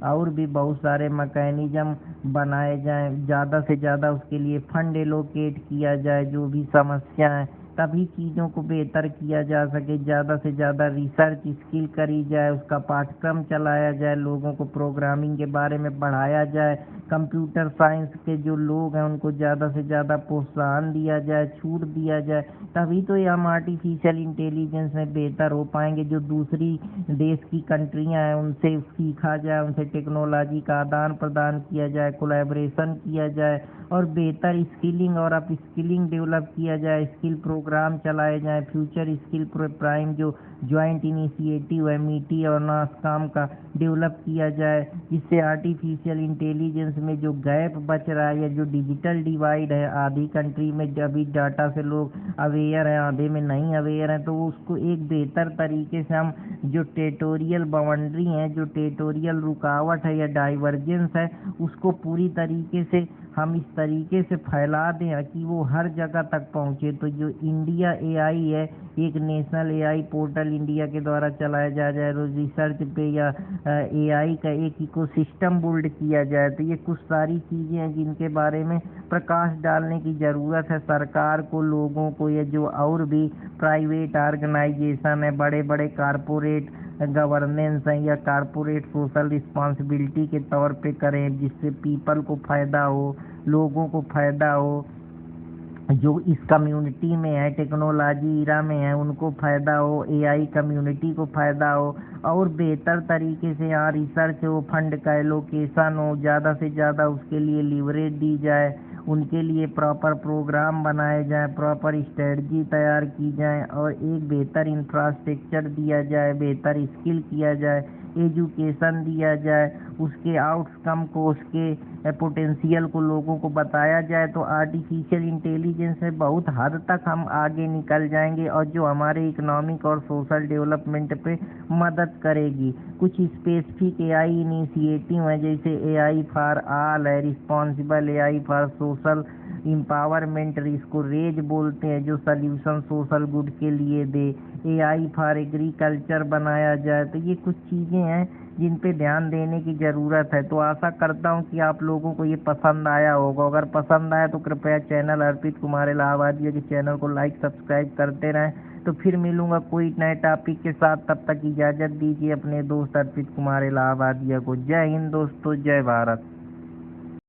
और भी बहुत सारे मैकेनिज्म बनाए जाएं। ज़्यादा से ज़्यादा उसके लिए फंड एलोकेट किया जाए। जो भी समस्या है तभी चीज़ों को बेहतर किया जा सके। ज़्यादा से ज़्यादा रिसर्च स्किल करी जाए, उसका पाठ्यक्रम चलाया जाए, लोगों को प्रोग्रामिंग के बारे में पढ़ाया जाए। कंप्यूटर साइंस के जो लोग हैं उनको ज़्यादा से ज़्यादा प्रोत्साहन दिया जाए, छूट दिया जाए, तभी तो ये हम आर्टिफिशियल इंटेलिजेंस में बेहतर हो पाएंगे। जो दूसरी देश की कंट्रियां हैं उनसे सीखा जाए, उनसे टेक्नोलॉजी का आदान प्रदान किया जाए, कोलैबोरेशन किया जाए और बेहतर स्किलिंग और अप स्किलिंग डेवलप किया जाए, स्किल प्रोग्राम चलाए जाएं। फ्यूचर स्किल प्राइम जो ज्वाइंट इनिशिएटिव है मीटी और नासकॉम का डेवलप किया जाए, जिससे आर्टिफिशियल इंटेलिजेंस में जो गैप बच रहा है या जो डिजिटल डिवाइड है, आधी कंट्री में अभी डाटा से लोग अवेयर हैं, आधे में नहीं अवेयर हैं, तो उसको एक बेहतर तरीके से हम जो टेरिटोरियल बाउंड्री है, जो टेरिटोरियल रुकावट है या डाइवर्जेंस है, उसको पूरी तरीके से हम इस तरीके से फैला दें कि वो हर जगह तक पहुँचे। तो जो इंडिया एआई है, एक नेशनल एआई पोर्टल इंडिया के द्वारा चलाया जाए, रिसर्च पे या एआई का एक इकोसिस्टम बिल्ड किया जाए। तो ये कुछ सारी चीज़ें हैं जिनके बारे में प्रकाश डालने की ज़रूरत है सरकार को, लोगों को, या जो और भी प्राइवेट ऑर्गेनाइजेशन है, बड़े बड़े कारपोरेट गवर्नेंस हैं या कारपोरेट सोशल रिस्पॉन्सिबिलिटी के तौर पे करें, जिससे पीपल को फ़ायदा हो, लोगों को फ़ायदा हो, जो इस कम्युनिटी में है, टेक्नोलॉजी इरा में है, उनको फ़ायदा हो, एआई कम्युनिटी को फ़ायदा हो और बेहतर तरीके से यहाँ रिसर्च हो, फंड का एलोकेशन हो, ज़्यादा से ज़्यादा उसके लिए लीवरेज दी जाए, उनके लिए प्रॉपर प्रोग्राम बनाए जाएं, प्रॉपर स्ट्रेटजी तैयार की जाए और एक बेहतर इंफ्रास्ट्रक्चर दिया जाए, बेहतर स्किल किया जाए, एजुकेशन दिया जाए, उसके आउटकम को, उसके पोटेंशियल को लोगों को बताया जाए, तो आर्टिफिशियल इंटेलिजेंस में बहुत हद तक हम आगे निकल जाएंगे और जो हमारे इकोनॉमिक और सोशल डेवलपमेंट पे मदद करेगी। कुछ स्पेसिफिक एआई इनिशिएटिव हैं, जैसे एआई फॉर ऑल है, responsible AI for social empowerment, इसको रेज बोलते हैं, जो सल्यूशन सोशल गुड के लिए दे। एआई फॉर एग्रीकल्चर बनाया जाए। तो ये कुछ चीज़ें हैं जिन पे ध्यान देने की ज़रूरत है। तो आशा करता हूँ कि आप लोगों को ये पसंद आया होगा। अगर पसंद आया तो कृपया चैनल अर्पित कुमार इलाहाबादिया के चैनल को लाइक सब्सक्राइब करते रहें। तो फिर मिलूंगा कोई नए टॉपिक के साथ। तब तक इजाज़त दीजिए अपने दोस्त अर्पित कुमार इलाहाबादिया को। जय हिंद दोस्तों, जय भारत।